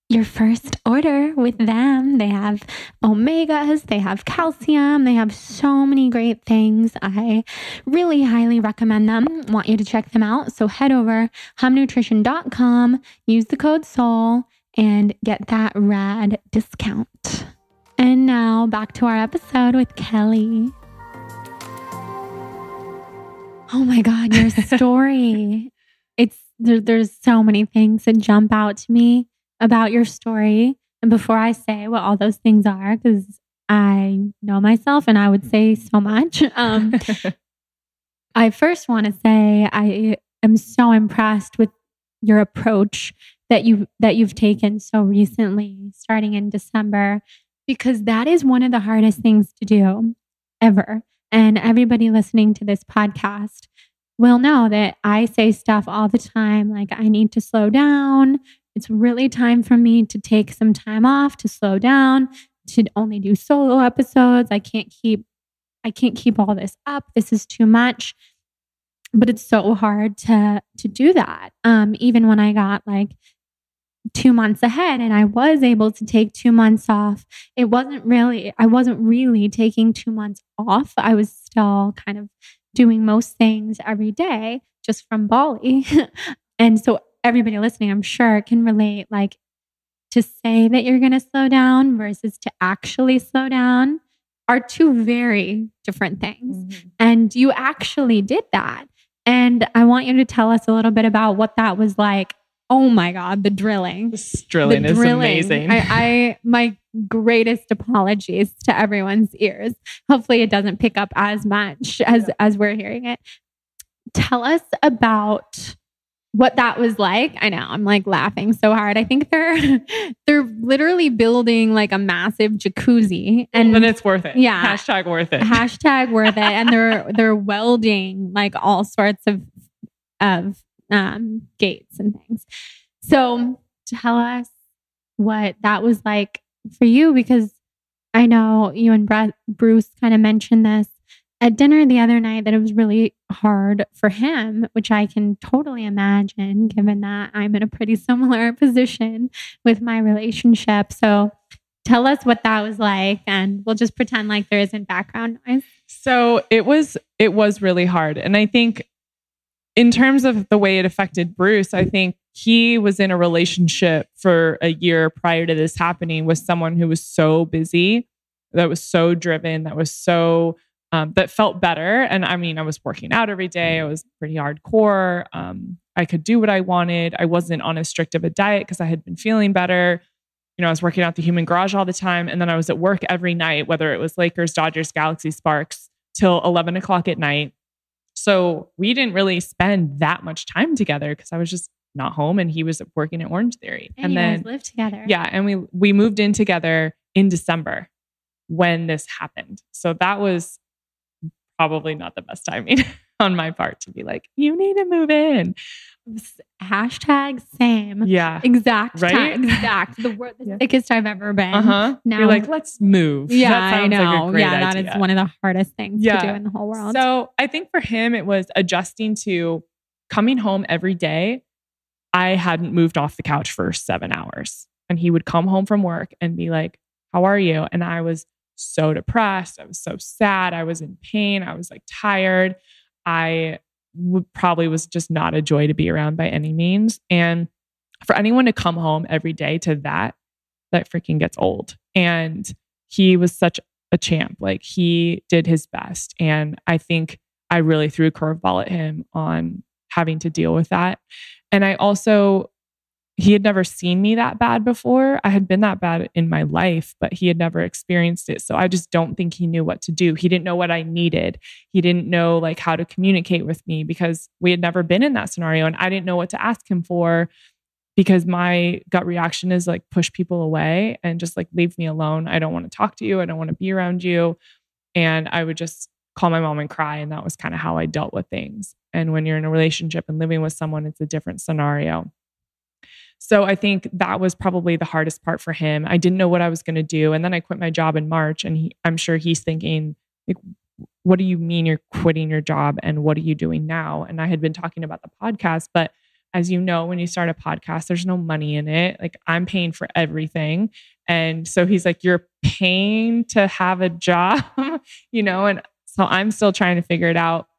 your first order with them. They have omegas, they have calcium, they have so many great things. I really highly recommend them. Want you to check them out. So head over humnutrition.com, use the code SOUL, and get that rad discount. And now back to our episode with Kelli. Oh my God, your story. There's so many things that jump out to me about your story. And before I say what all those things are, because I know myself and I would say so much, I first want to say I am so impressed with your approach that you've taken so recently, starting in December, because that is one of the hardest things to do ever. And everybody listening to this podcast will know that I say stuff all the time like, I need to slow down. It's really time for me to take some time off, to slow down, to only do solo episodes. I can't keep all this up. This is too much. But it's so hard to do that. Even when I got like 2 months ahead and I was able to take 2 months off, I wasn't really taking 2 months off. I was still kind of doing most things every day just from Bali. And so everybody listening, I'm sure, can relate, like, to say that you're going to slow down versus to actually slow down are two very different things. Mm-hmm. And you actually did that. And I want you to tell us a little bit about what that was like. Oh my God, the drilling. This drilling is amazing. My greatest apologies to everyone's ears. Hopefully it doesn't pick up as much as we're hearing it. Tell us about what that was like. I know I'm like laughing so hard. I think they're literally building like a massive jacuzzi, and then it's worth it. Yeah. Hashtag worth it. Hashtag worth it. And they're welding like all sorts of gates and things. So tell us what that was like for you, because I know you and Bruce kind of mentioned this at dinner the other night, that it was really hard for him, which I can totally imagine, given that I'm in a pretty similar position with my relationship. So tell us what that was like, and we'll just pretend like there isn't background noise. So it was really hard. And I think in terms of the way it affected Bruce, I think he was in a relationship for a year prior to this happening with someone who was so busy, that was so driven, that was so... that felt better. And I mean, I was working out every day. I was pretty hardcore. I could do what I wanted. I wasn't on as strict of a diet because I had been feeling better. You know, I was working out at the Human Garage all the time. And then I was at work every night, whether it was Lakers, Dodgers, Galaxy, Sparks, till 11 o'clock at night. So we didn't really spend that much time together because I was just not home and he was working at Orange Theory. And then you guys lived together. Yeah. And we moved in together in December when this happened. So that was probably not the best timing on my part to be like, you need to move in. Hashtag same. Yeah. Exact. Right? Exact. The thickest I've ever been. Now you're like, let's move. Yeah, that sounds I know. Like a great that idea. is one of the hardest things to do in the whole world. So I think for him, it was adjusting to coming home every day. I hadn't moved off the couch for 7 hours, and he would come home from work and be like, how are you? And I was so depressed. I was so sad. I was in pain. I was like tired. I probably was just not a joy to be around by any means. And for anyone to come home every day to that freaking gets old. And he was such a champ. Like, he did his best. And I think I really threw a curveball at him on having to deal with that. And he had never seen me that bad before. I had been that bad in my life, but he had never experienced it. So I just don't think he knew what to do. He didn't know what I needed. He didn't know like how to communicate with me because we had never been in that scenario. And I didn't know what to ask him for because my gut reaction is like push people away and just like leave me alone. I don't want to talk to you. I don't want to be around you. And I would just call my mom and cry. And that was kind of how I dealt with things. And when you're in a relationship and living with someone, it's a different scenario. So I think that was probably the hardest part for him. I didn't know what I was going to do. And then I quit my job in March, and I'm sure he's thinking, like, what do you mean you're quitting your job? And what are you doing now? And I had been talking about the podcast, but as you know, when you start a podcast, there's no money in it. Like, I'm paying for everything. And so he's like, you're paying to have a job, and so I'm still trying to figure it out.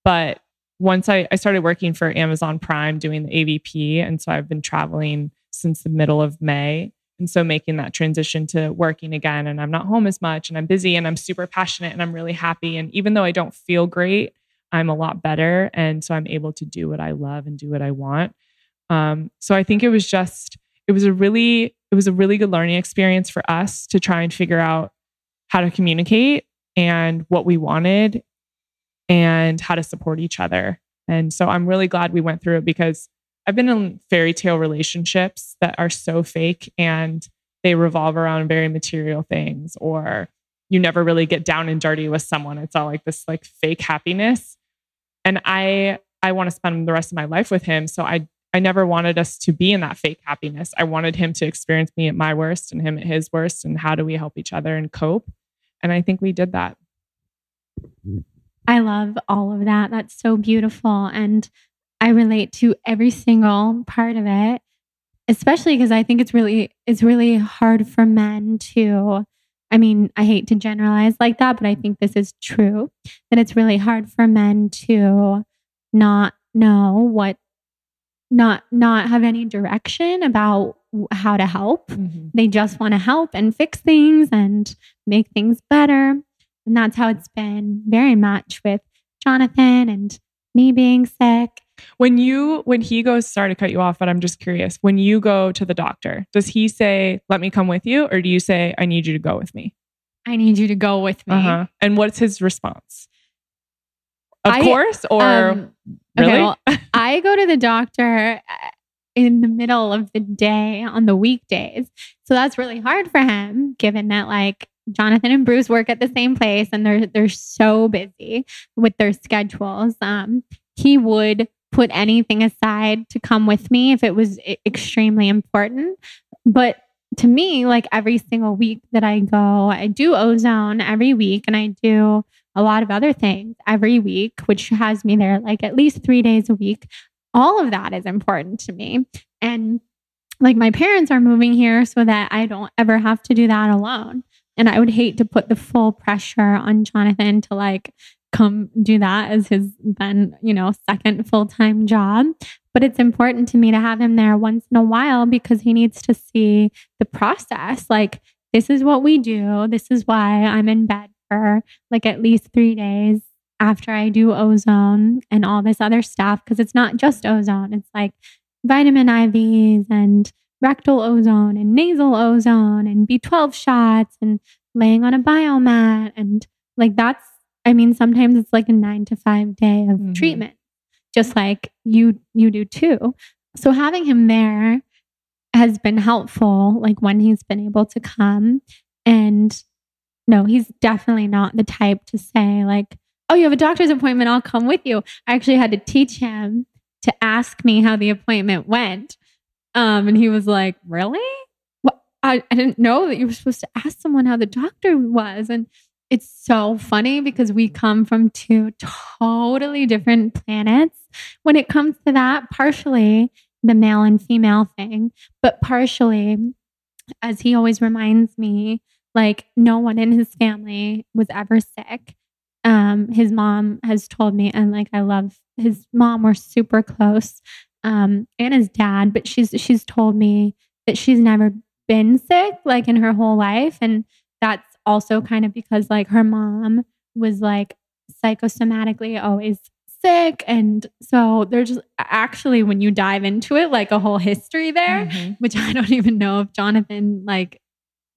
But once I started working for Amazon Prime doing the AVP. And so I've been traveling since the middle of May. And so making that transition to working again, and I'm not home as much, and I'm busy, and I'm super passionate, and I'm really happy. And even though I don't feel great, I'm a lot better. And so I'm able to do what I love and do what I want. So I think it was a really good learning experience for us to try and figure out how to communicate and what we wanted and how to support each other. And so I'm really glad we went through it, because I've been in fairy tale relationships that are so fake, and they revolve around very material things, or you never really get down and dirty with someone. It's all like this like fake happiness. And I want to spend the rest of my life with him. So I never wanted us to be in that fake happiness. I wanted him to experience me at my worst and him at his worst. And how do we help each other and cope? And I think we did that. I love all of that. That's so beautiful. And I relate to every single part of it, especially because I think it's really hard for men to, I mean, I hate to generalize like that, but I think this is true, that it's really hard for men to not know not have any direction about how to help. Mm-hmm. They just want to help and fix things and make things better. And that's how it's been very much with Jonathan and me being sick. When he goes, sorry to cut you off, but I'm just curious, when you go to the doctor, does he say, let me come with you? Or do you say, I need you to go with me? I need you to go with me. Uh-huh. And what's his response? Of course, or really? Okay, well, I go to the doctor in the middle of the day on the weekdays. So that's really hard for him, given that like Jonathan and Bruce work at the same place and they're so busy with their schedules. He would put anything aside to come with me if it was extremely important. But to me, like every single week that I go, I do ozone every week and I do a lot of other things every week, which has me there like at least 3 days a week. All of that is important to me. And like my parents are moving here so that I don't ever have to do that alone. And I would hate to put the full pressure on Jonathan to like come do that as his then, second full-time job. But it's important to me to have him there once in a while because he needs to see the process. Like, this is what we do. This is why I'm in bed for like at least 3 days after I do ozone and all this other stuff. Because it's not just ozone. It's like vitamin IVs and rectal ozone and nasal ozone and B12 shots and laying on a biomat. And like sometimes it's like a 9 to 5 day of treatment, just like you do too. So having him there has been helpful, like when he's been able to come. And no, he's definitely not the type to say like, oh, you have a doctor's appointment, I'll come with you. I actually had to teach him to ask me how the appointment went. And he was like, really? Well, I didn't know that you were supposed to ask someone how the doctor was. And it's so funny because we come from two totally different planets when it comes to that. Partially the male and female thing, but partially, as he always reminds me, like no one in his family was ever sick. His mom has told me, and like I love his mom, we're super close, and his dad, but she's told me that she's never been sick like in her whole life. And that's also kind of because like her mom was like psychosomatically always sick. And so there's just actually, when you dive into it, like a whole history there, which I don't even know if Jonathan like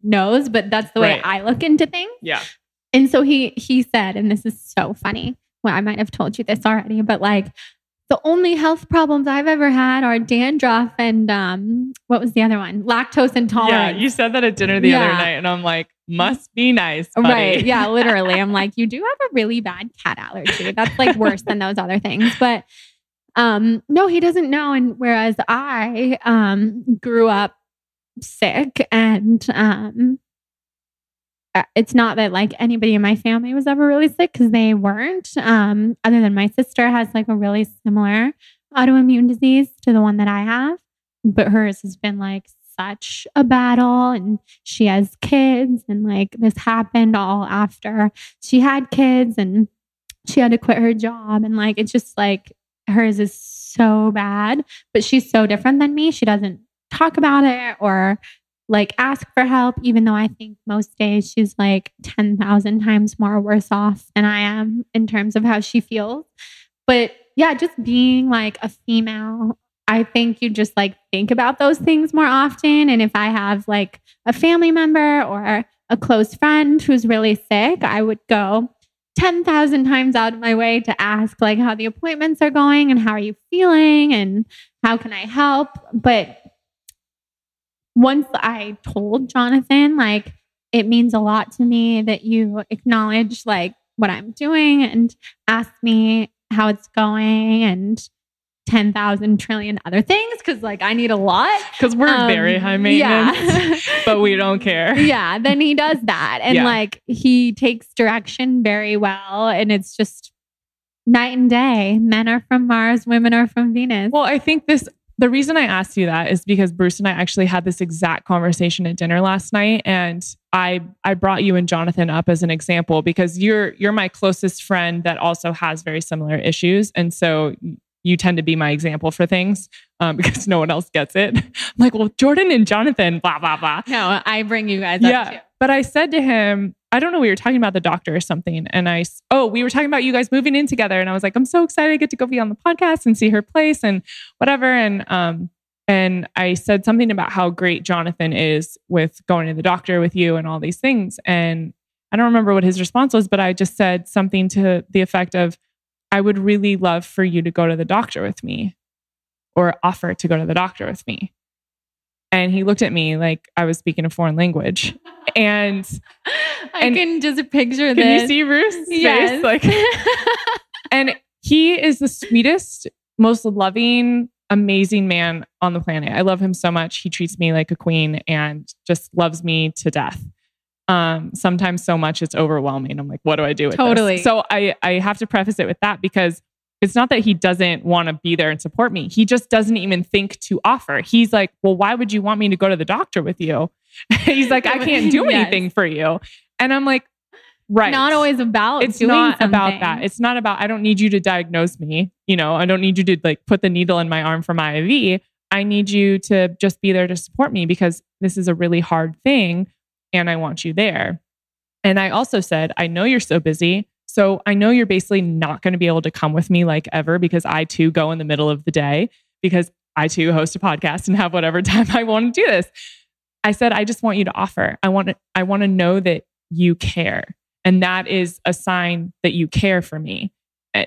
knows, but that's the way I look into things. Yeah. And so he said, and this is so funny. Well, I might have told you this already, but like the only health problems I've ever had are dandruff and what was the other one? Lactose intolerance. Yeah, you said that at dinner the other night, and I'm like, must be nice, buddy. Right? Yeah, literally. I'm like, you do have a really bad cat allergy. That's like worse than those other things. But no, he doesn't know. And whereas I grew up sick, and it's not that like anybody in my family was ever really sick because they weren't. Other than my sister has like a really similar autoimmune disease to the one that I have, but hers has been like such a battle, and she has kids, and like this happened all after she had kids, and she had to quit her job, and like it's just like hers is so bad, but she's so different than me. She doesn't talk about it or like ask for help, even though I think most days she's like 10,000 times more worse off than I am in terms of how she feels. But yeah, just being like a female, I think you just like think about those things more often. And if I have like a family member or a close friend who's really sick, I would go 10,000 times out of my way to ask like how the appointments are going and how are you feeling and how can I help? But once I told Jonathan, like, it means a lot to me that you acknowledge like what I'm doing and ask me how it's going and 10,000 trillion other things. Cause like I need a lot. Cause we're very high maintenance, but we don't care. Yeah. Then he does that. And like he takes direction very well. And it's just night and day. Men are from Mars, women are from Venus. Well, I think the reason I asked you that is because Bruce and I actually had this exact conversation at dinner last night. And I brought you and Jonathan up as an example because you're my closest friend that also has very similar issues. And so you tend to be my example for things because no one else gets it. I'm like, well, Jordan and Jonathan, blah, blah, blah. No, I bring you guys up too. But I said to him, I don't know, we were talking about the doctor or something. And we were talking about you guys moving in together. And I was like, I'm so excited I get to go be on the podcast and see her place and whatever. And I said something about how great Jonathan is with going to the doctor with you and all these things. And I don't remember what his response was, but I just said something to the effect of, I would really love for you to go to the doctor with me or offer to go to the doctor with me. And he looked at me like I was speaking a foreign language. And I can just picture this. Can you see Bruce's face? Like, and he is the sweetest, most loving, amazing man on the planet. I love him so much. He treats me like a queen and just loves me to death. Sometimes so much it's overwhelming. I'm like, what do I do with this? So I have to preface it with that because it's not that he doesn't want to be there and support me. He just doesn't even think to offer. He's like, well, why would you want me to go to the doctor with you? He's like, I can't do anything for you. And I'm like, right. Not always about it's not about that. It's not about, I don't need you to diagnose me. You know, I don't need you to like put the needle in my arm for my IV. I need you to just be there to support me because this is a really hard thing. And I want you there. And I also said, I know you're so busy. So I know you're basically not going to be able to come with me like ever because I too go in the middle of the day because I too host a podcast and have whatever time I want to do this. I said, I just want you to offer. I want to know that you care. And that is a sign that you care for me.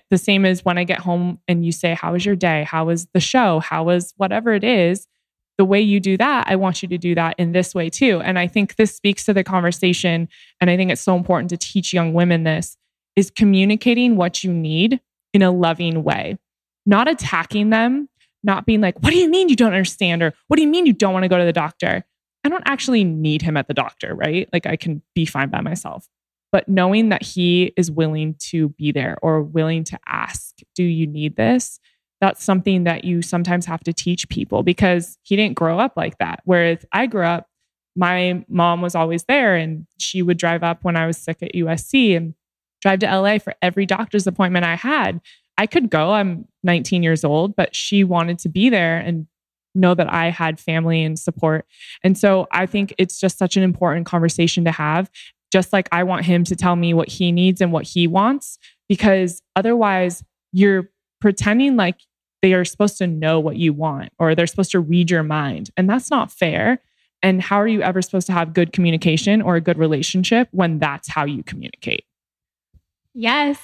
The same as when I get home and you say, how was your day? How was the show? How was whatever it is? The way you do that, I want you to do that in this way too. And I think this speaks to the conversation. And I think it's so important to teach young women this is communicating what you need in a loving way, not attacking them, not being like, what do you mean you don't understand? Or what do you mean you don't want to go to the doctor? I don't actually need him at the doctor, right? Like I can be fine by myself. But knowing that he is willing to be there or willing to ask, do you need this? That's something that you sometimes have to teach people because he didn't grow up like that. Whereas I grew up, my mom was always there and she would drive up when I was sick at USC and drive to LA for every doctor's appointment I had. I could go, I'm 19 years old, but she wanted to be there and know that I had family and support. And so I think it's just such an important conversation to have. Just like I want him to tell me what he needs and what he wants, because otherwise you're pretending like they are supposed to know what you want or they're supposed to read your mind. And that's not fair. And how are you ever supposed to have good communication or a good relationship when that's how you communicate? Yes,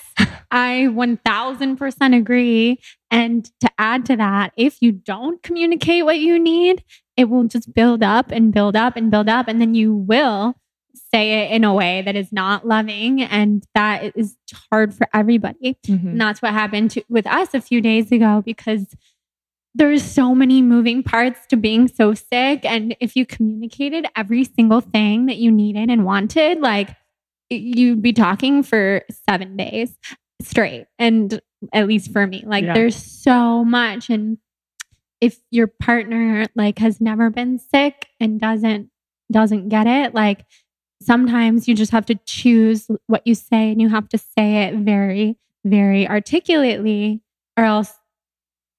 I 1000% agree. And to add to that, if you don't communicate what you need, it will just build up and build up and build up. And then you will say it in a way that is not loving. And that is hard for everybody. Mm-hmm. And that's what happened with us a few days ago, because there's so many moving parts to being so sick. And if you communicated every single thing that you needed and wanted, like you'd be talking for 7 days straight. And at least for me, like there's so much. And if your partner like has never been sick and doesn't get it, like sometimes you just have to choose what you say and you have to say it very, very articulately, or else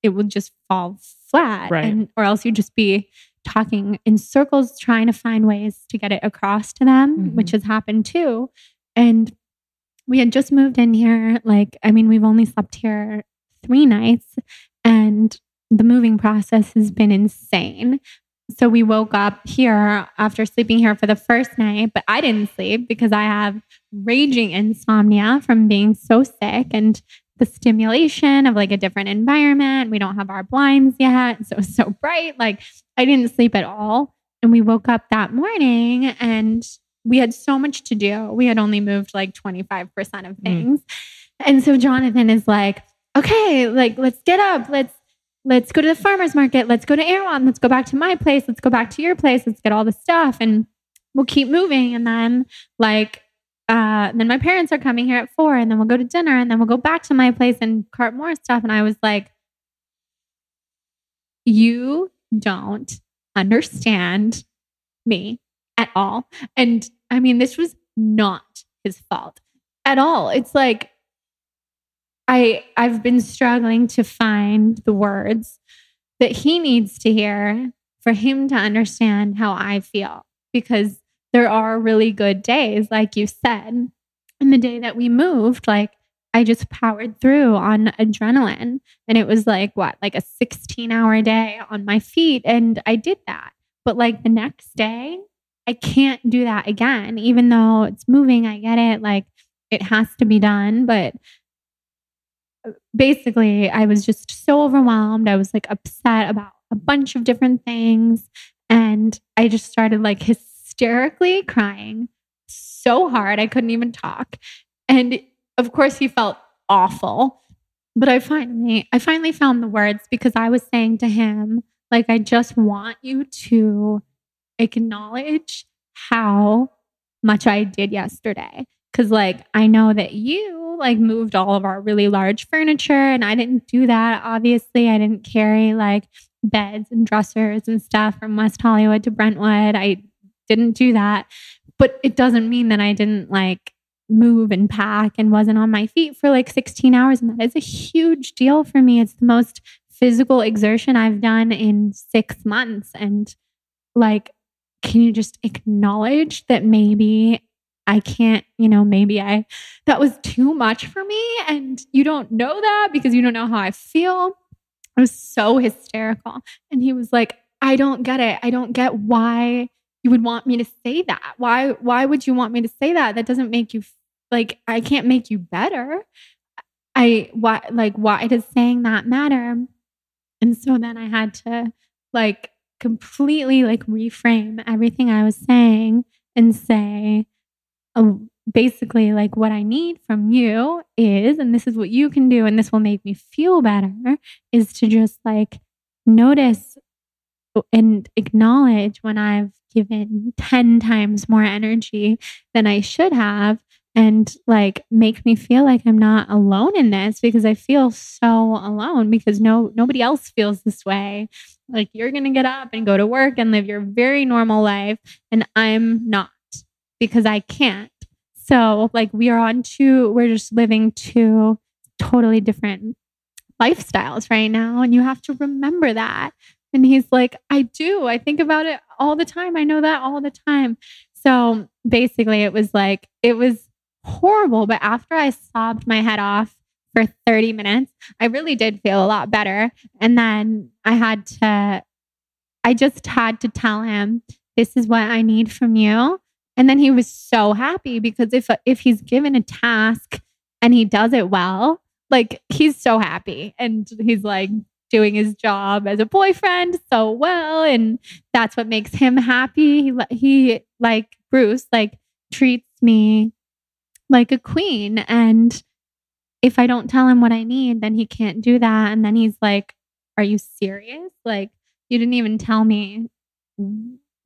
it will just fall flat. Right. Or else you'd just be talking in circles, trying to find ways to get it across to them, which has happened too. And we had just moved in here. We've only slept here 3 nights and the moving process has been insane. So we woke up here after sleeping here for the first night, but I didn't sleep because I have raging insomnia from being so sick and the stimulation of like a different environment. We don't have our blinds yet. So it's so bright. Like I didn't sleep at all. And we woke up that morning and we had so much to do. We had only moved like 25% of things. And so Jonathan is like, okay, like, let's get up. Let's go to the farmer's market. Let's go to Erewhon. Let's go back to my place. Let's go back to your place. Let's get all the stuff and we'll keep moving. And then then my parents are coming here at 4 and then we'll go to dinner and then we'll go back to my place and cart more stuff. And I was like, you don't understand me at all. And I mean, this was not his fault at all. It's like, I've been struggling to find the words that he needs to hear for him to understand how I feel, because there are really good days, like you said. And the day that we moved, like I just powered through on adrenaline, and it was like a 16-hour day on my feet, and I did that. But like the next day, I can't do that again, even though it's moving. I get it. Like it has to be done, but basically, I was just so overwhelmed. I was like upset about a bunch of different things. And I just started like hysterically crying so hard. I couldn't even talk. And of course, he felt awful. But I finally found the words, because I was saying to him, like, I just want you to acknowledge how much I did yesterday. Because like, I know that you like moved all of our really large furniture and I didn't do that. Obviously, I didn't carry like beds and dressers and stuff from West Hollywood to Brentwood. I didn't do that. But it doesn't mean that I didn't like move and pack and wasn't on my feet for like 16 hours. And that is a huge deal for me. It's the most physical exertion I've done in 6 months. And like, can you just acknowledge that maybe I can't, that was too much for me. And you don't know that because you don't know how I feel. I was so hysterical. And he was like, I don't get it. I don't get why you would want me to say that. Why would you want me to say that? That doesn't make you like, I can't make you better. Why does saying that matter? And so then I had to like completely like reframe everything I was saying and say, basically like what I need from you is, and this is what you can do, and this will make me feel better, is to just like notice and acknowledge when I've given 10 times more energy than I should have, and like make me feel like I'm not alone in this, because I feel so alone because nobody else feels this way. Like you're going to get up and go to work and live your very normal life, and I'm not, because I can't. So like we're just living two totally different lifestyles right now. And you have to remember that. And he's like, I do. I think about it all the time. I know that all the time. So basically it was horrible. But after I sobbed my head off for 30 minutes, I really did feel a lot better. And then I just had to tell him, this is what I need from you. And then he was so happy, because if he's given a task and he does it well, like he's so happy, and he's like doing his job as a boyfriend so well. And that's what makes him happy. He like Bruce, like treats me like a queen. And if I don't tell him what I need, then he can't do that. And then he's like, are you serious? Like, you didn't even tell me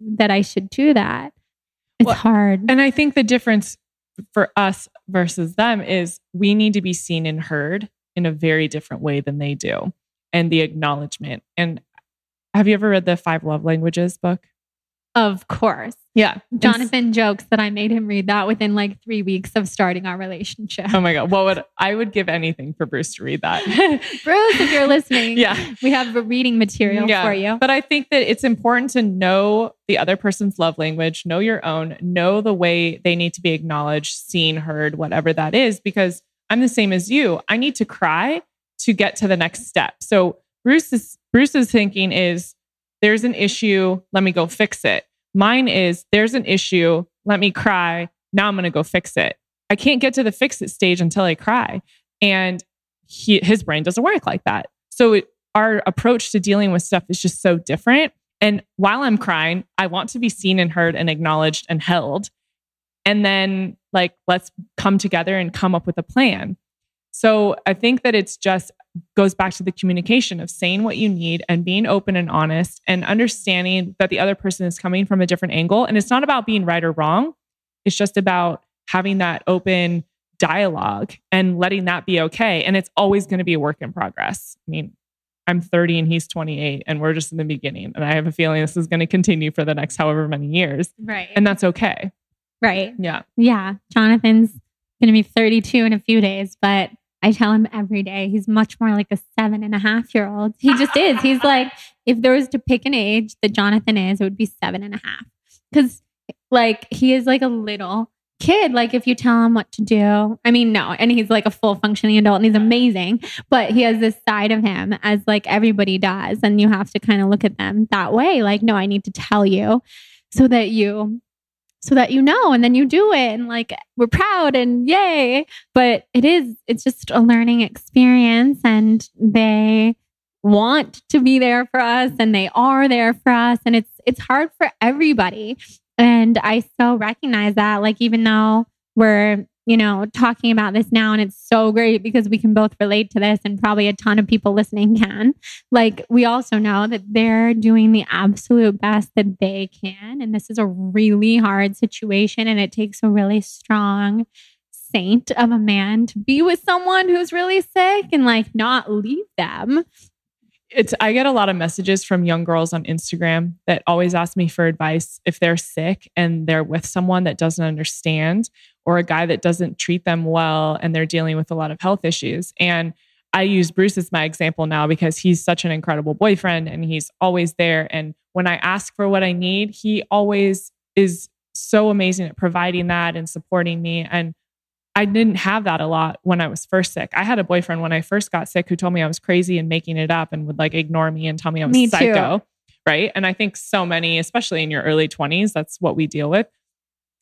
that I should do that. It's hard. And I think the difference for us versus them is we need to be seen and heard in a very different way than they do. And the acknowledgement. And have you ever read the 5 Love Languages book? Of course. Yeah. Jonathan jokes that I made him read that within like 3 weeks of starting our relationship. Oh my God. I would give anything for Bruce to read that. Bruce, if you're listening, yeah, we have a reading material for you. But I think that it's important to know the other person's love language, know your own, know the way they need to be acknowledged, seen, heard, whatever that is, because I'm the same as you. I need to cry to get to the next step. So Bruce's thinking is, there's an issue, let me go fix it. Mine is, there's an issue, let me cry, now I'm going to go fix it. I can't get to the fix it stage until I cry. And his brain doesn't work like that. So our approach to dealing with stuff is just so different. And while I'm crying, I want to be seen and heard and acknowledged and held. And then like, let's come together and come up with a plan. So I think that it's just goes back to the communication of saying what you need and being open and honest and understanding that the other person is coming from a different angle. And it's not about being right or wrong. It's just about having that open dialogue and letting that be okay. And it's always going to be a work in progress. I mean, I'm 30 and he's 28 and we're just in the beginning. And I have a feeling this is going to continue for the next however many years. Right. And that's okay. Right. Yeah. Yeah. Jonathan's going to be 32 in a few days, but I tell him every day he's much more like a 7.5-year-old. He just is. He's like, if there was to pick an age that Jonathan is, it would be 7.5. Because like he is like a little kid. Like if you tell him what to do, I mean, no. And he's like a full functioning adult and he's amazing, but he has this side of him as like everybody does. And you have to kind of look at them that way. Like, no, I need to tell you so that you know, and then you do it and like, we're proud and yay. But it's just a learning experience and they want to be there for us and they are there for us. And it's hard for everybody. And I so recognize that, like, even though we're, talking about this now and it's so great because we can both relate to this and probably a ton of people listening can, like, we also know that they're doing the absolute best that they can. And this is a really hard situation and it takes a really strong saint of a man to be with someone who's really sick and like not leave them. I get a lot of messages from young girls on Instagram that always ask me for advice if they're sick and they're with someone that doesn't understand or a guy that doesn't treat them well and they're dealing with a lot of health issues. And I use Bruce as my example now because he's such an incredible boyfriend and he's always there. And when I ask for what I need, he always is so amazing at providing that and supporting me. And I didn't have that a lot when I was first sick. I had a boyfriend when I first got sick who told me I was crazy and making it up and would like ignore me and tell me I was psycho. Right. And I think so many, especially in your early 20s, that's what we deal with.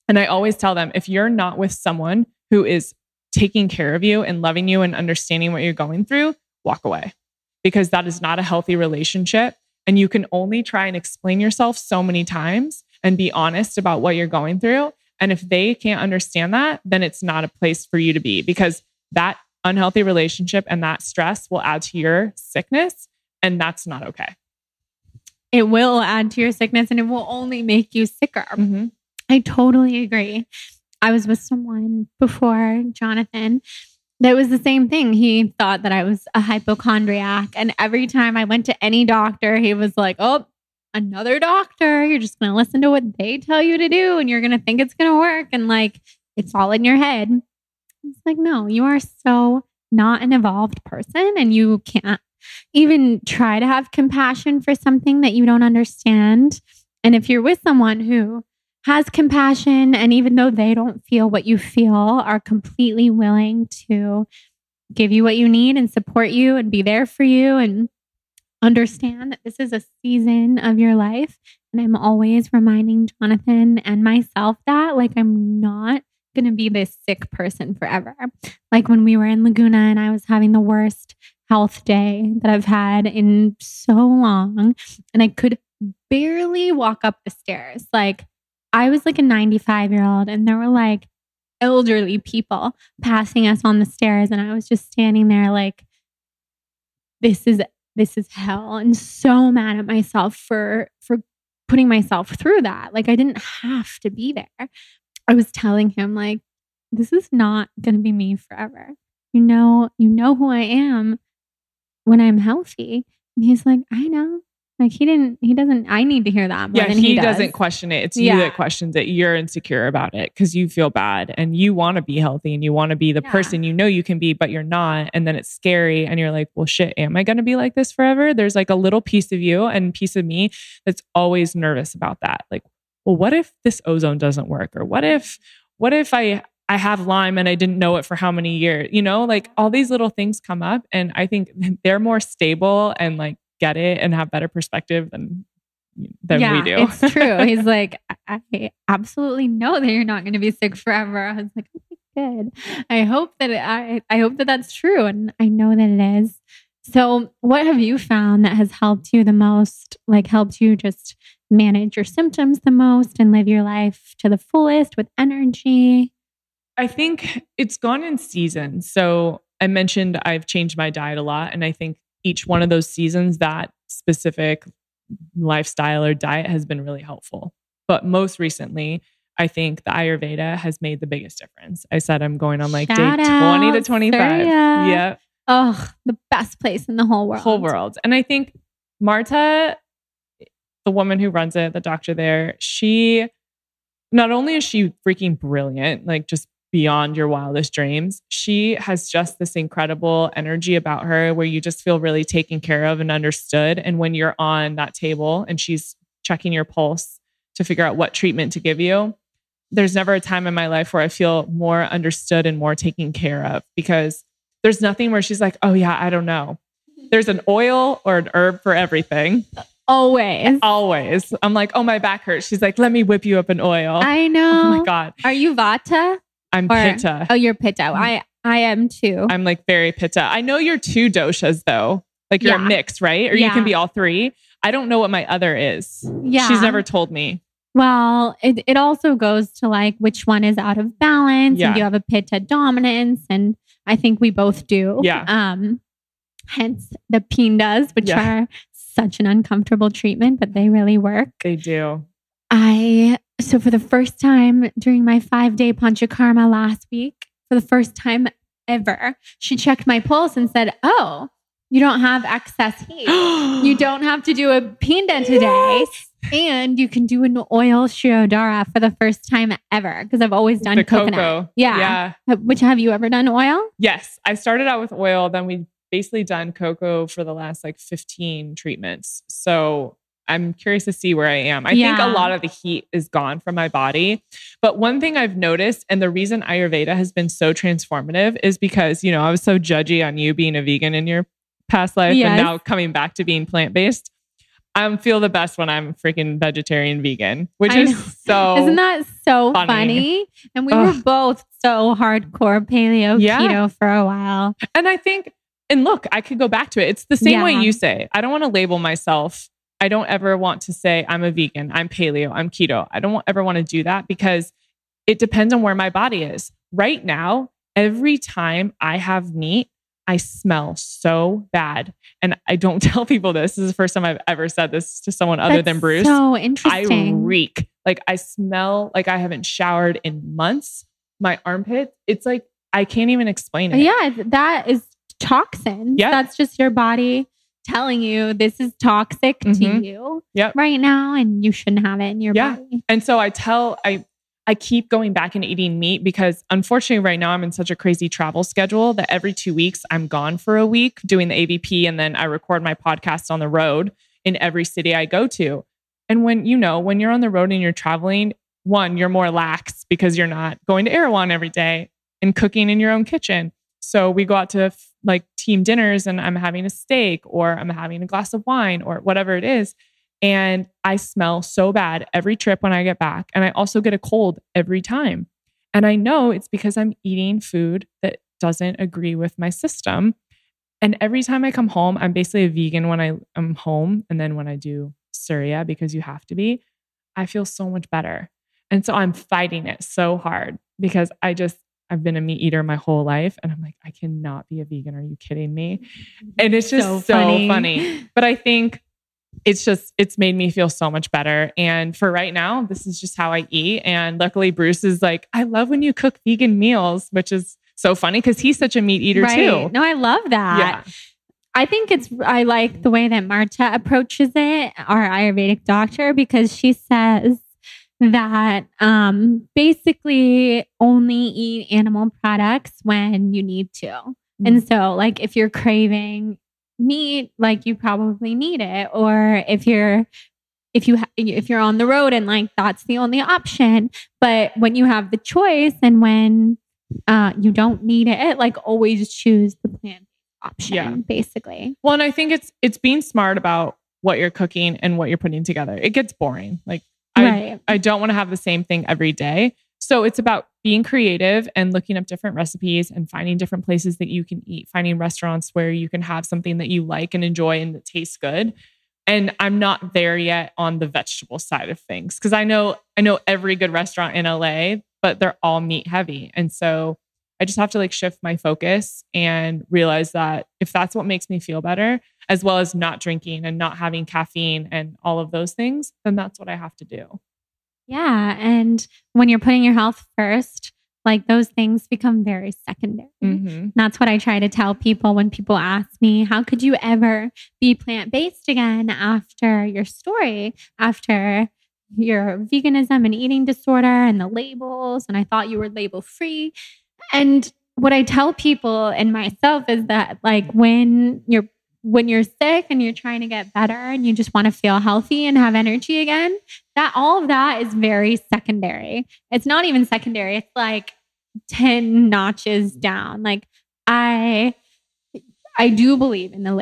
And I always tell them, if you're not with someone who is taking care of you and loving you and understanding what you're going through, walk away, because that is not a healthy relationship. And you can only try and explain yourself so many times and be honest about what you're going through. And if they can't understand that, then it's not a place for you to be, because that unhealthy relationship and that stress will add to your sickness. And that's not okay. It will add to your sickness and it will only make you sicker. Mm-hmm. I totally agree. I was with someone before Jonathan that was the same thing. He thought that I was a hypochondriac. And every time I went to any doctor, he was like, oh, another doctor. You're just going to listen to what they tell you to do and you're going to think it's going to work. And like, it's all in your head. It's like, no, you are so not an evolved person and you can't even try to have compassion for something that you don't understand. And if you're with someone who has compassion and even though they don't feel what you feel, are completely willing to give you what you need and support you and be there for you and understand that this is a season of your life. And I'm always reminding Jonathan and myself that, like, I'm not going to be this sick person forever. Like when we were in Laguna and I was having the worst health day that I've had in so long and I could barely walk up the stairs. Like I was like a 95-year-old and there were like elderly people passing us on the stairs. And I was just standing there like, this is hell, and so mad at myself for putting myself through that. Like I didn't have to be there. I was telling him like, this is not going to be me forever. You know who I am when I'm healthy. And he's like, I know. Like he doesn't, I need to hear that more than he does. Doesn't question it. It's you that questions it. You're insecure about it because you feel bad and you want to be healthy and you want to be the person you can be, but you're not. And then it's scary and you're like, well, shit, am I going to be like this forever? There's like a little piece of you and piece of me that's always nervous about that. Like, well, what if this ozone doesn't work? Or what if I have Lyme and I didn't know it for how many years? Like all these little things come up and I think they're more stable and like get it and have better perspective than we do. It's true. He's like, I absolutely know that you're not going to be sick forever. I was like, okay, good. I hope that that's true. And I know that it is. So what have you found that has helped you the most, like helped you just manage your symptoms the most and live your life to the fullest with energy? I think it's gone in seasons. So I mentioned I've changed my diet a lot. And I think each one of those seasons, that specific lifestyle or diet has been really helpful. But most recently, I think the Ayurveda has made the biggest difference. I said I'm going on like Shout day out, 20 to 25. Surya. Yeah. Oh, the best place in the whole world. And I think Marta, the woman who runs it, the doctor there, she, not only is she freaking brilliant, like just beyond your wildest dreams, she has just this incredible energy about her where you just feel really taken care of and understood. And when you're on that table and she's checking your pulse to figure out what treatment to give you, there's never a time in my life where I feel more understood and more taken care of, because there's nothing where she's like, oh yeah, I don't know. There's an oil or an herb for everything. Always. I'm like, oh, my back hurts. She's like, let me whip you up an oil. I know. Oh my God. Are you Vata? I'm Pitta. Oh, you're Pitta. I am too. I'm like very Pitta. I know you're 2 doshas though. Like you're a mix, right? Or you can be all 3. I don't know what my other is. Yeah. She's never told me. Well, it also goes to like which one is out of balance. Yeah. And you have a Pitta dominance. And I think we both do. Yeah. Hence the pindas, which are such an uncomfortable treatment, but they really work. They do. So for the first time during my 5-day Panchakarma last week, for the first time ever, she checked my pulse and said, oh, you don't have excess heat. You don't have to do a pinda today. Yes. And you can do an oil shirodhara for the first time ever, because I've always done coconut. Cocoa. Yeah. Which, have you ever done oil? Yes. I started out with oil. Then we basically done cocoa for the last like 15 treatments. So I'm curious to see where I am. I think a lot of the heat is gone from my body. But one thing I've noticed, and the reason Ayurveda has been so transformative, is because, you know, I was so judgy on you being a vegan in your past life and now coming back to being plant-based. I feel the best when I'm freaking vegetarian vegan, which is so Isn't that so funny? And we were both so hardcore paleo keto for a while. And I think, and look, I could go back to it. It's the same way you say. I don't want to label myself. I don't ever want to say I'm a vegan, I'm paleo, I'm keto. I don't ever want to do that, because it depends on where my body is. Right now, every time I have meat, I smell so bad. And I don't tell people this. This is the first time I've ever said this to someone other than Bruce. So interesting. I reek. Like I smell like I haven't showered in months. My armpit, it's like, I can't even explain it. Yeah, that is toxins. Yeah. That's just your body telling you this is toxic to you right now, and you shouldn't have it in your body. And so I keep going back and eating meat, because unfortunately right now I'm in such a crazy travel schedule that every 2 weeks I'm gone for a week doing the AVP, and then I record my podcast on the road in every city I go to. And when you're on the road and you're traveling, one, you're more lax because you're not going to Erewhon every day and cooking in your own kitchen. So we go out to like team dinners and I'm having a steak or I'm having a glass of wine or whatever it is. And I smell so bad every trip when I get back. And I also get a cold every time. And I know it's because I'm eating food that doesn't agree with my system. And every time I come home, I'm basically a vegan when I am home. And then when I do Surya, because you have to be, I feel so much better. And so I'm fighting it so hard because I've been a meat eater my whole life. And I'm like, I cannot be a vegan. Are you kidding me? And it's just so funny. But I think it's made me feel so much better. And for right now, this is just how I eat. And luckily Bruce is like, I love when you cook vegan meals, which is so funny because he's such a meat eater too. No, I love that. Yeah. I like the way that Marta approaches it, our Ayurvedic doctor, because she says that basically only eat animal products when you need to. Mm-hmm. And so like if you're craving meat, like you probably need it, or if you're on the road and like that's the only option. But when you have the choice and when you don't need it, like always choose the plant option, basically. Well, and I think it's being smart about what you're cooking and what you're putting together. It gets boring. Like I don't want to have the same thing every day. So it's about being creative and looking up different recipes and finding different places that you can eat, finding restaurants where you can have something that you like and enjoy and that tastes good. And I'm not there yet on the vegetable side of things because I know every good restaurant in LA, but they're all meat heavy. And so I just have to like shift my focus and realize that if that's what makes me feel better, as well as not drinking and not having caffeine and all of those things, then that's what I have to do. Yeah. And when you're putting your health first, like those things become very secondary. Mm-hmm. That's what I try to tell people when people ask me, how could you ever be plant-based again after your story, after your veganism and eating disorder and the labels? And I thought you were label free. And what I tell people and myself is that like when you're sick and you're trying to get better and you just want to feel healthy and have energy again, that all of that is very secondary. It's not even secondary. It's like 10 notches down. Like I do believe in the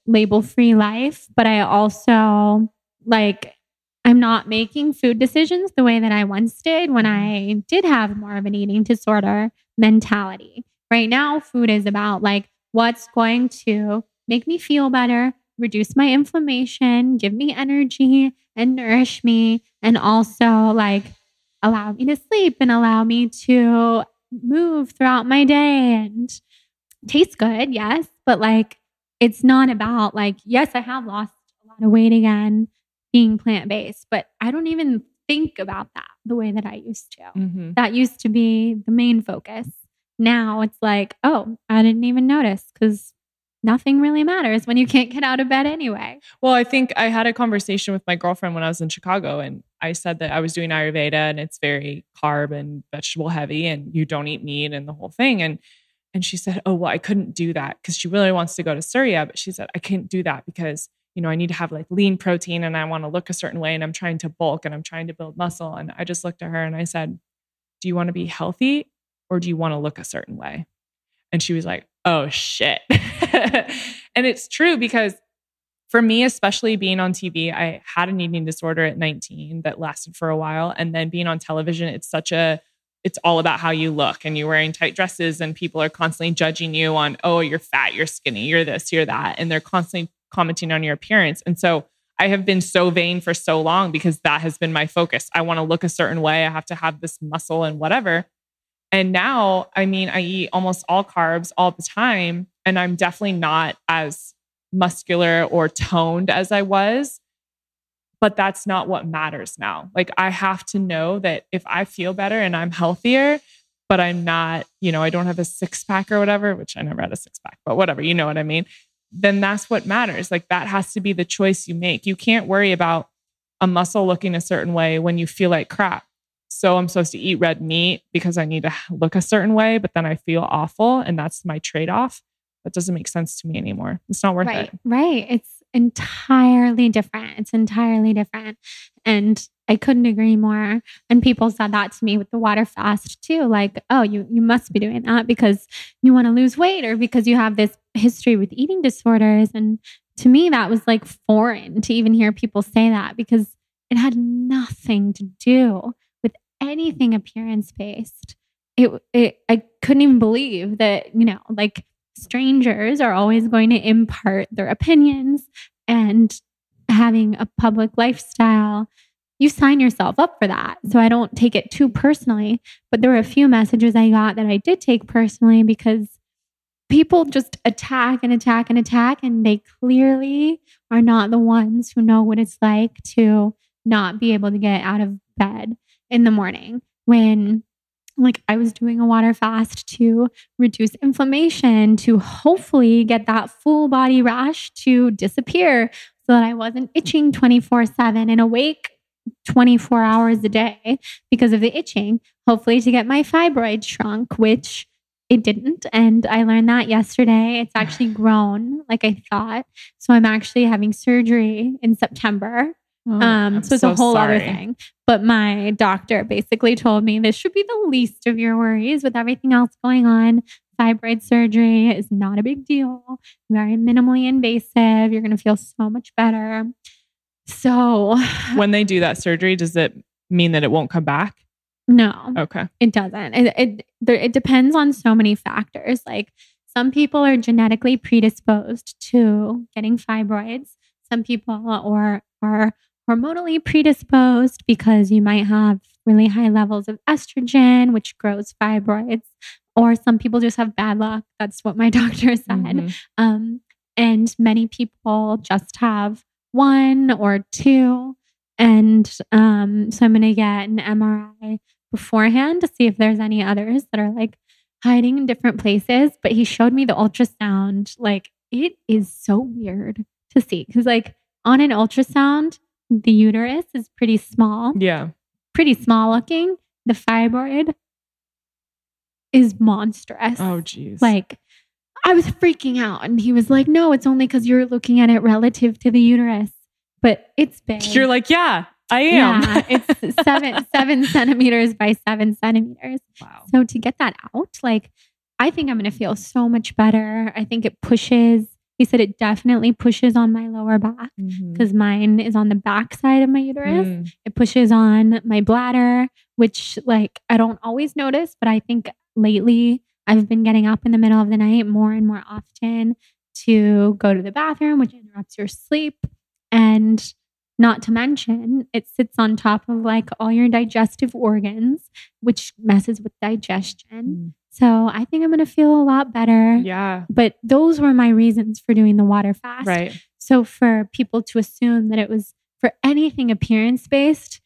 label free life, but I also like I'm not making food decisions the way that I once did when I did have more of an eating disorder mentality. Right now, food is about like what's going to make me feel better, reduce my inflammation, give me energy and nourish me, and also like allow me to sleep and allow me to move throughout my day and taste good. Yes. But like, it's not about like, yes, I have lost a lot of weight again being plant-based, but I don't even think about that the way that I used to. Mm-hmm. That used to be the main focus. Now it's like, oh, I didn't even notice because nothing really matters when you can't get out of bed anyway. Well, I think I had a conversation with my girlfriend when I was in Chicago, and I said that I was doing Ayurveda and it's very carb and vegetable heavy and you don't eat meat and the whole thing. And she said, oh, well, I couldn't do that because she really wants to go to Surya. But she said, I can't do that because, you know, I need to have like lean protein and I want to look a certain way and I'm trying to bulk and I'm trying to build muscle. And I just looked at her and I said, do you want to be healthy or do you want to look a certain way? And she was like, oh shit. And it's true because for me, especially being on TV, I had an eating disorder at 19 that lasted for a while. And then being on television, it's all about how you look and you're wearing tight dresses and people are constantly judging you on, oh, you're fat, you're skinny, you're this, you're that. And they're constantly commenting on your appearance. And so I have been so vain for so long because that has been my focus. I want to look a certain way. I have to have this muscle and whatever. And now, I mean, I eat almost all carbs all the time. And I'm definitely not as muscular or toned as I was. But that's not what matters now. Like I have to know that if I feel better and I'm healthier, but I'm not, you know, I don't have a 6-pack or whatever, which I never had a 6-pack, but whatever, you know what I mean? Then that's what matters. Like that has to be the choice you make. You can't worry about a muscle looking a certain way when you feel like crap. So I'm supposed to eat red meat because I need to look a certain way, but then I feel awful. And that's my trade-off. That doesn't make sense to me anymore. It's not worth it. Right. It's entirely different. It's entirely different. And I couldn't agree more. And people said that to me with the water fast too. Like, oh, you must be doing that because you want to lose weight or because you have this history with eating disorders. And to me, that was like foreign to even hear people say that because it had nothing to do with anything appearance-based. I couldn't even believe that, you know, like strangers are always going to impart their opinions, and having a public lifestyle, you sign yourself up for that. So I don't take it too personally, but there were a few messages I got that I did take personally because people just attack and attack and attack, and they clearly are not the ones who know what it's like to not be able to get out of bed in the morning when like I was doing a water fast to reduce inflammation, to hopefully get that full body rash to disappear so that I wasn't itching 24/7 and awake 24 hours a day because of the itching, hopefully to get my fibroid shrunk, which it didn't. And I learned that yesterday. It's actually grown like I thought. So I'm actually having surgery in September. So it's a whole other thing. But my doctor basically told me this should be the least of your worries with everything else going on. Fibroid surgery is not a big deal. Very minimally invasive. You're going to feel so much better. So when they do that surgery, does it mean that it won't come back? No. Okay. It doesn't. It depends on so many factors. Like some people are genetically predisposed to getting fibroids. Some people are hormonally predisposed because you might have really high levels of estrogen, which grows fibroids. Or some people just have bad luck. That's what my doctor said. Mm-hmm. And many people just have one or two. And so I'm going to get an MRI beforehand to see if there's any others that are like hiding in different places. But he showed me the ultrasound. Like it is so weird to see because like on an ultrasound, the uterus is pretty small. Yeah. Pretty small looking. The fibroid is monstrous. Oh, geez. Like I was freaking out and he was like, no, it's only because you're looking at it relative to the uterus, but it's big. You're like, yeah, I am. Yeah, it's 7 centimeters by 7 centimeters. Wow. So to get that out, like, I think I'm going to feel so much better. I think it pushes. He said it definitely pushes on my lower back because mine is on the back side of my uterus. It pushes on my bladder, which like I don't always notice, but I think lately I've been getting up in the middle of the night more and more often to go to the bathroom, which interrupts your sleep. And not to mention, it sits on top of like all your digestive organs, which messes with digestion. So I think I'm going to feel a lot better. Yeah. But those were my reasons for doing the water fast. Right. So for people to assume that it was for anything appearance-based,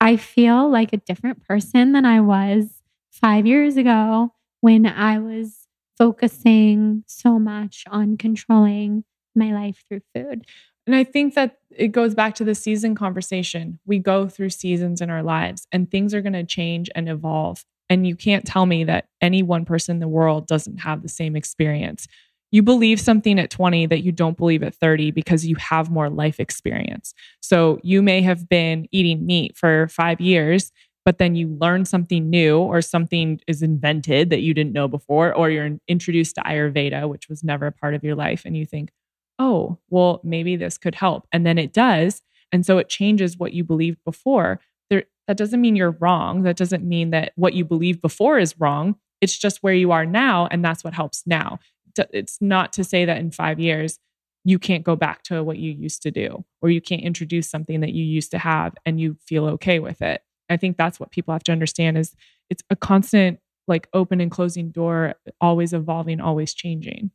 I feel like a different person than I was 5 years ago when I was focusing so much on controlling my life through food. And I think that it goes back to the season conversation. We go through seasons in our lives and things are going to change and evolve. And you can't tell me that any one person in the world doesn't have the same experience. You believe something at 20 that you don't believe at 30 because you have more life experience. So you may have been eating meat for 5 years, but then you learn something new or something is invented that you didn't know before, or you're introduced to Ayurveda, which was never a part of your life. And you think, oh, well, maybe this could help. And then it does. And so it changes what you believed before. That doesn't mean you're wrong. That doesn't mean that what you believed before is wrong. It's just where you are now. And that's what helps now. It's not to say that in 5 years, you can't go back to what you used to do, or you can't introduce something that you used to have and you feel okay with it. I think that's what people have to understand is it's a constant like open and closing door, always evolving, always changing.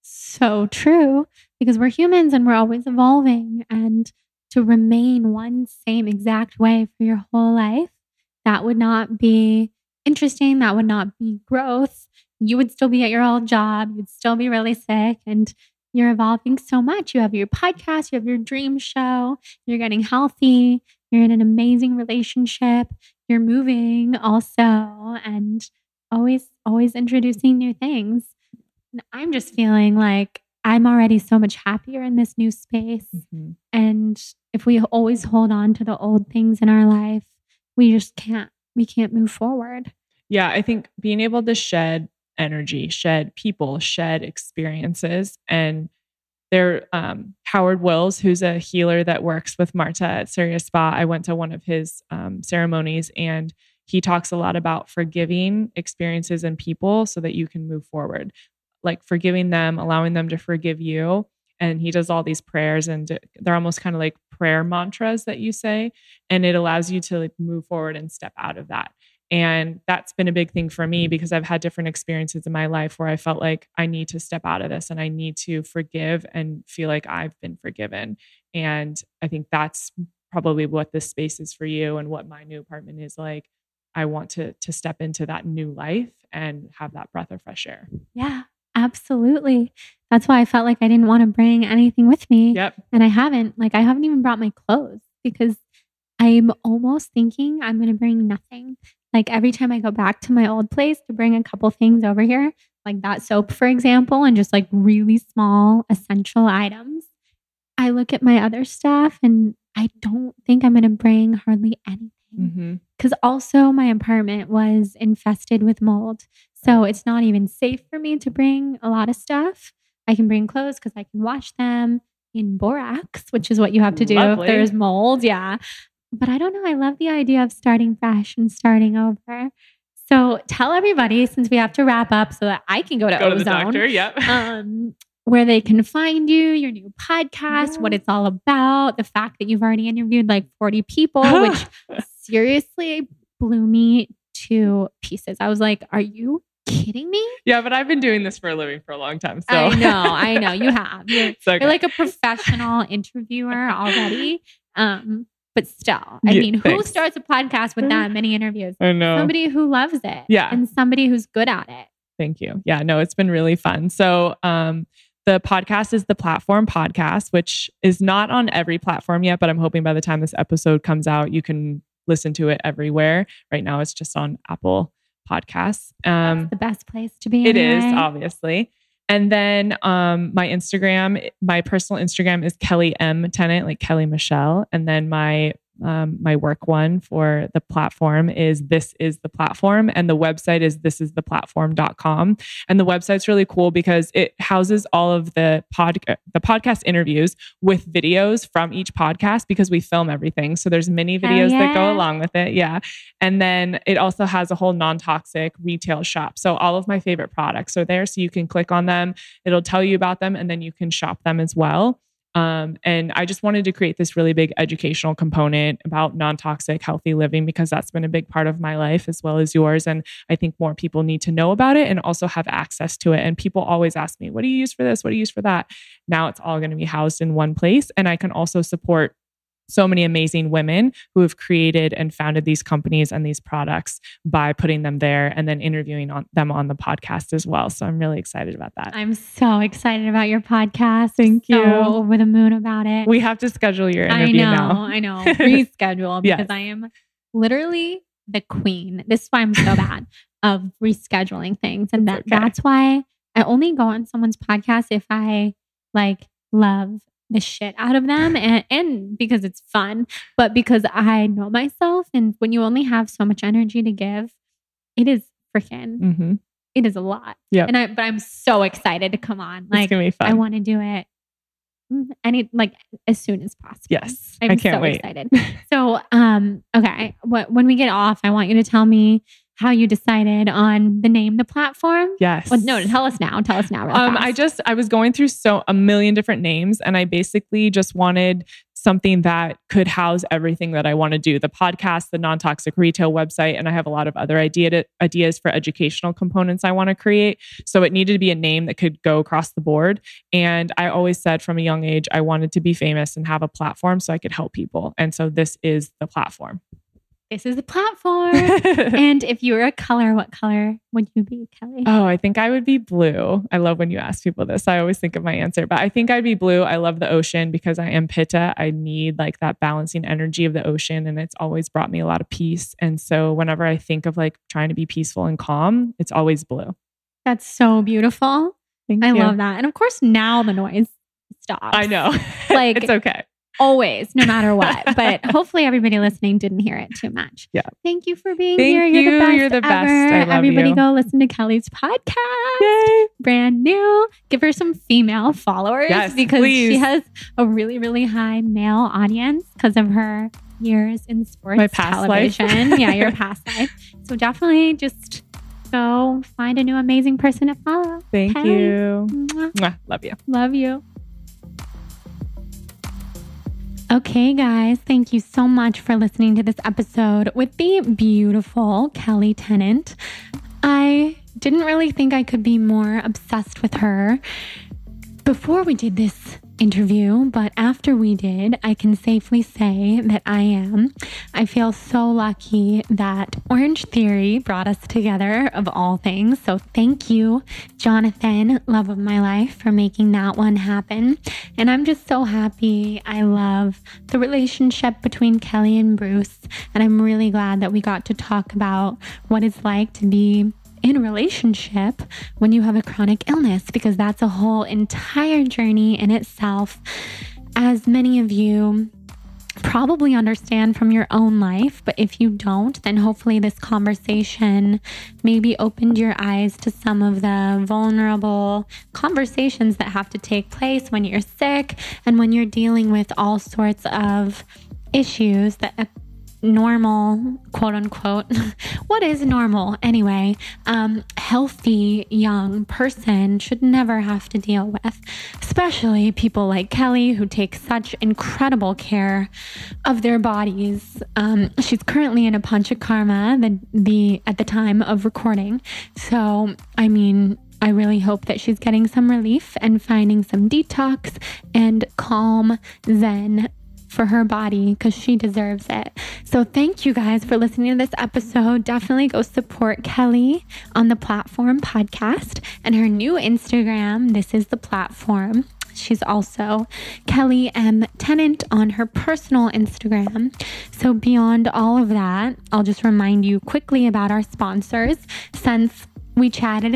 So true, because we're humans and we're always evolving, and to remain one same exact way for your whole life, that would not be interesting. That would not be growth. You would still be at your old job. You'd still be really sick, and you're evolving so much. You have your podcast, you have your dream show, you're getting healthy, you're in an amazing relationship, you're moving also, and always introducing new things. And I'm just feeling like I'm already so much happier in this new space. And if we always hold on to the old things in our life, we can't move forward. Yeah, I think being able to shed energy, shed people, shed experiences. And there, Howard Wills, who's a healer that works with Marta at Serious Spa, I went to one of his ceremonies, and he talks a lot about forgiving experiences and people so that you can move forward. Like forgiving them, allowing them to forgive you. And he does all these prayers, and they're almost kind of like prayer mantras that you say. And it allows you to like move forward and step out of that. And that's been a big thing for me because I've had different experiences in my life where I felt like I need to step out of this and I need to forgive and feel like I've been forgiven. And I think that's probably what this space is for you and what my new apartment is like. I want to step into that new life and have that breath of fresh air. Yeah. Absolutely. That's why I felt like I didn't want to bring anything with me. Yep. And I haven't. Like I haven't even brought my clothes because I'm almost thinking I'm going to bring nothing. Like every time I go back to my old place to bring a couple things over here, like that soap, for example, and just like really small essential items, I look at my other stuff and I don't think I'm going to bring hardly anything. Because also my apartment was infested with mold. So it's not even safe for me to bring a lot of stuff. I can bring clothes because I can wash them in borax, which is what you have to do Lovely. if there's mold. Yeah. But I don't know. I love the idea of starting fresh and starting over. So tell everybody, since we have to wrap up so that I can go to Ozone, the doctor, yep. Where they can find you, your new podcast, what it's all about, the fact that you've already interviewed like 40 people, which seriously blew me to pieces. I was like, are you kidding me? Yeah, but I've been doing this for a living for a long time. So I know you have. You're like a professional interviewer already. But still, I mean, who starts a podcast with that many interviews? I know. Somebody who loves it. Yeah. And somebody who's good at it. Thank you. Yeah, no, it's been really fun. So, the podcast is the Platform Podcast, which is not on every platform yet, but I'm hoping by the time this episode comes out, you can listen to it everywhere. Right now, it's just on Apple Podcasts. That's the best place to be. It is, obviously. And then my personal Instagram is Kelli M Tennant, like Kelly Michelle. And then my work one for the platform is This Is the Platform. And the website is thisistheplatform.com. And the website's really cool because it houses all of the podcast interviews with videos from each podcast because we film everything. So there's mini videos that go along with it. Yeah. And then it also has a whole non-toxic retail shop. So all of my favorite products are there. So you can click on them. It'll tell you about them and then you can shop them as well. And I just wanted to create this really big educational component about non-toxic, healthy living because that's been a big part of my life as well as yours. And I think more people need to know about it and also have access to it. And people always ask me, what do you use for this? What do you use for that? Now it's all going to be housed in one place. And I can also support so many amazing women who have created and founded these companies and these products by putting them there and then interviewing them on the podcast as well. So I'm really excited about that. I'm so excited about your podcast. Thank you. So over the moon about it. We have to schedule your interview now. I know. Reschedule because Yes. I am literally the queen. This is why I'm so bad of rescheduling things. And that's why I only go on someone's podcast if I love the shit out of them and because it's fun, but because I know myself. And when you only have so much energy to give, it is freaking, it is a lot. Yeah. But I'm so excited to come on. It's gonna be fun. I want to do it as soon as possible. Yes. I'm I can't so wait. excited. So, okay. When we get off, I want you to tell me how you decided on the name, the platform. Yes. Well, no, tell us now. Real fast. I was going through a million different names and I basically just wanted something that could house everything that I want to do. The podcast, the non-toxic retail website, and I have a lot of other ideas for educational components I want to create. So it needed to be a name that could go across the board. And I always said from a young age, I wanted to be famous and have a platform so I could help people. And so this is the platform. This is the platform. And if you were a color, what color would you be, Kelli? Oh, I think I would be blue. I love when you ask people this. I always think of my answer, but I think I'd be blue. I love the ocean because I am Pitta. I need that balancing energy of the ocean and it's always brought me a lot of peace. And so whenever I think of trying to be peaceful and calm, it's always blue. That's so beautiful. Thank you. I love that. And of course now the noise stops. I know. It's okay. Always, no matter what. But hopefully everybody listening didn't hear it too much. Yeah. Thank you for being here. You're the best ever. I love everybody you. Go listen to Kelli's podcast. Yay. Brand new. Give her some female followers because she has a really, really high male audience because of her years in sports My past television. life. Yeah, your past life. So definitely just go find a new amazing person to follow. Thank Kelli. you. Mwah. Mwah. Love you. Love you. Okay, guys, thank you so much for listening to this episode with the beautiful Kelli Tennant. I didn't really think I could be more obsessed with her before we did this interview, but after we did, I can safely say that I am. I feel so lucky that Orange Theory brought us together of all things. So thank you, Jonathan, love of my life, for making that one happen. And I'm just so happy. I love the relationship between Kelli and Bruce. And I'm really glad that we got to talk about what it's like to be in a relationship when you have a chronic illness, because that's a whole entire journey in itself. As many of you probably understand from your own life, but if you don't, then hopefully this conversation maybe opened your eyes to some of the vulnerable conversations that have to take place when you're sick and when you're dealing with all sorts of issues that a normal, quote unquote, what is normal anyway, healthy young person should never have to deal with, especially people like Kelli who take such incredible care of their bodies. She's currently in a punch of karma at the time of recording. So, I mean, I really hope that she's getting some relief and finding some detox and calm zen for her body, because she deserves it. So thank you guys for listening to this episode. Definitely go support Kelli on the Platform podcast and her new Instagram. This is the Platform. She's also Kelli Tennant on her personal Instagram. So beyond all of that, I'll just remind you quickly about our sponsors, since we chatted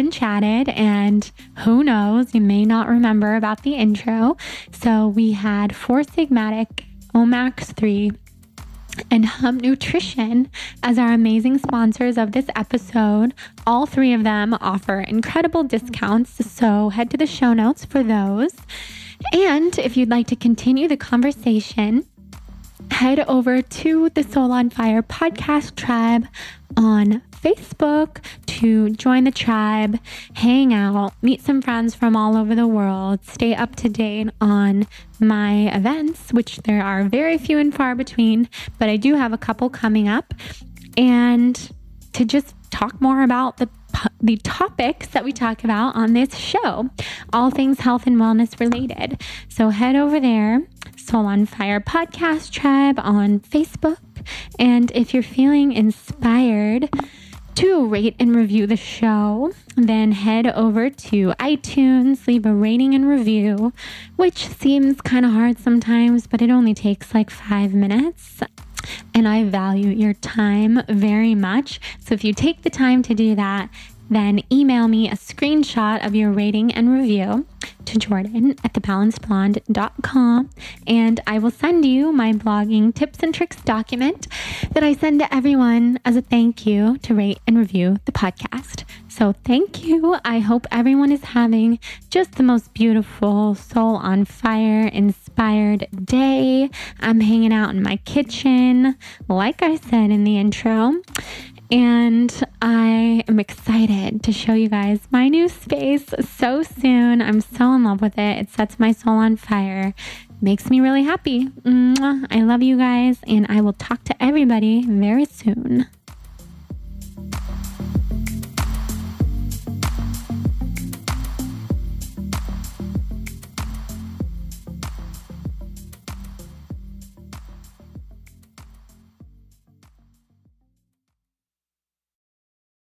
and who knows, you may not remember about the intro. So we had Four Sigmatic, Omax 3, and Hum Nutrition as our amazing sponsors of this episode. All three of them offer incredible discounts, so head to the show notes for those. And if you'd like to continue the conversation, head over to the Soul on Fire podcast tribe on Facebook to join the tribe, hang out, meet some friends from all over the world, stay up to date on my events, which there are very few and far between, but I do have a couple coming up, and to just talk more about the topics that we talk about on this show, all things health and wellness related. So head over there, Soul on Fire Podcast Tribe on Facebook. And if you're feeling inspired to rate and review the show, then head over to iTunes, leave a rating and review, which seems kind of hard sometimes, but it only takes like 5 minutes. And I value your time very much. So if you take the time to do that, then email me a screenshot of your rating and review to Jordan@thebalancedblonde.com, and I will send you my blogging tips and tricks document that I send to everyone as a thank you to rate and review the podcast. So thank you. I hope everyone is having just the most beautiful Soul on Fire inspired day. I'm hanging out in my kitchen, like I said in the intro. And I am excited to show you guys my new space so soon. I'm so in love with it. It sets my soul on fire. Makes me really happy. I love you guys, and I will talk to everybody very soon.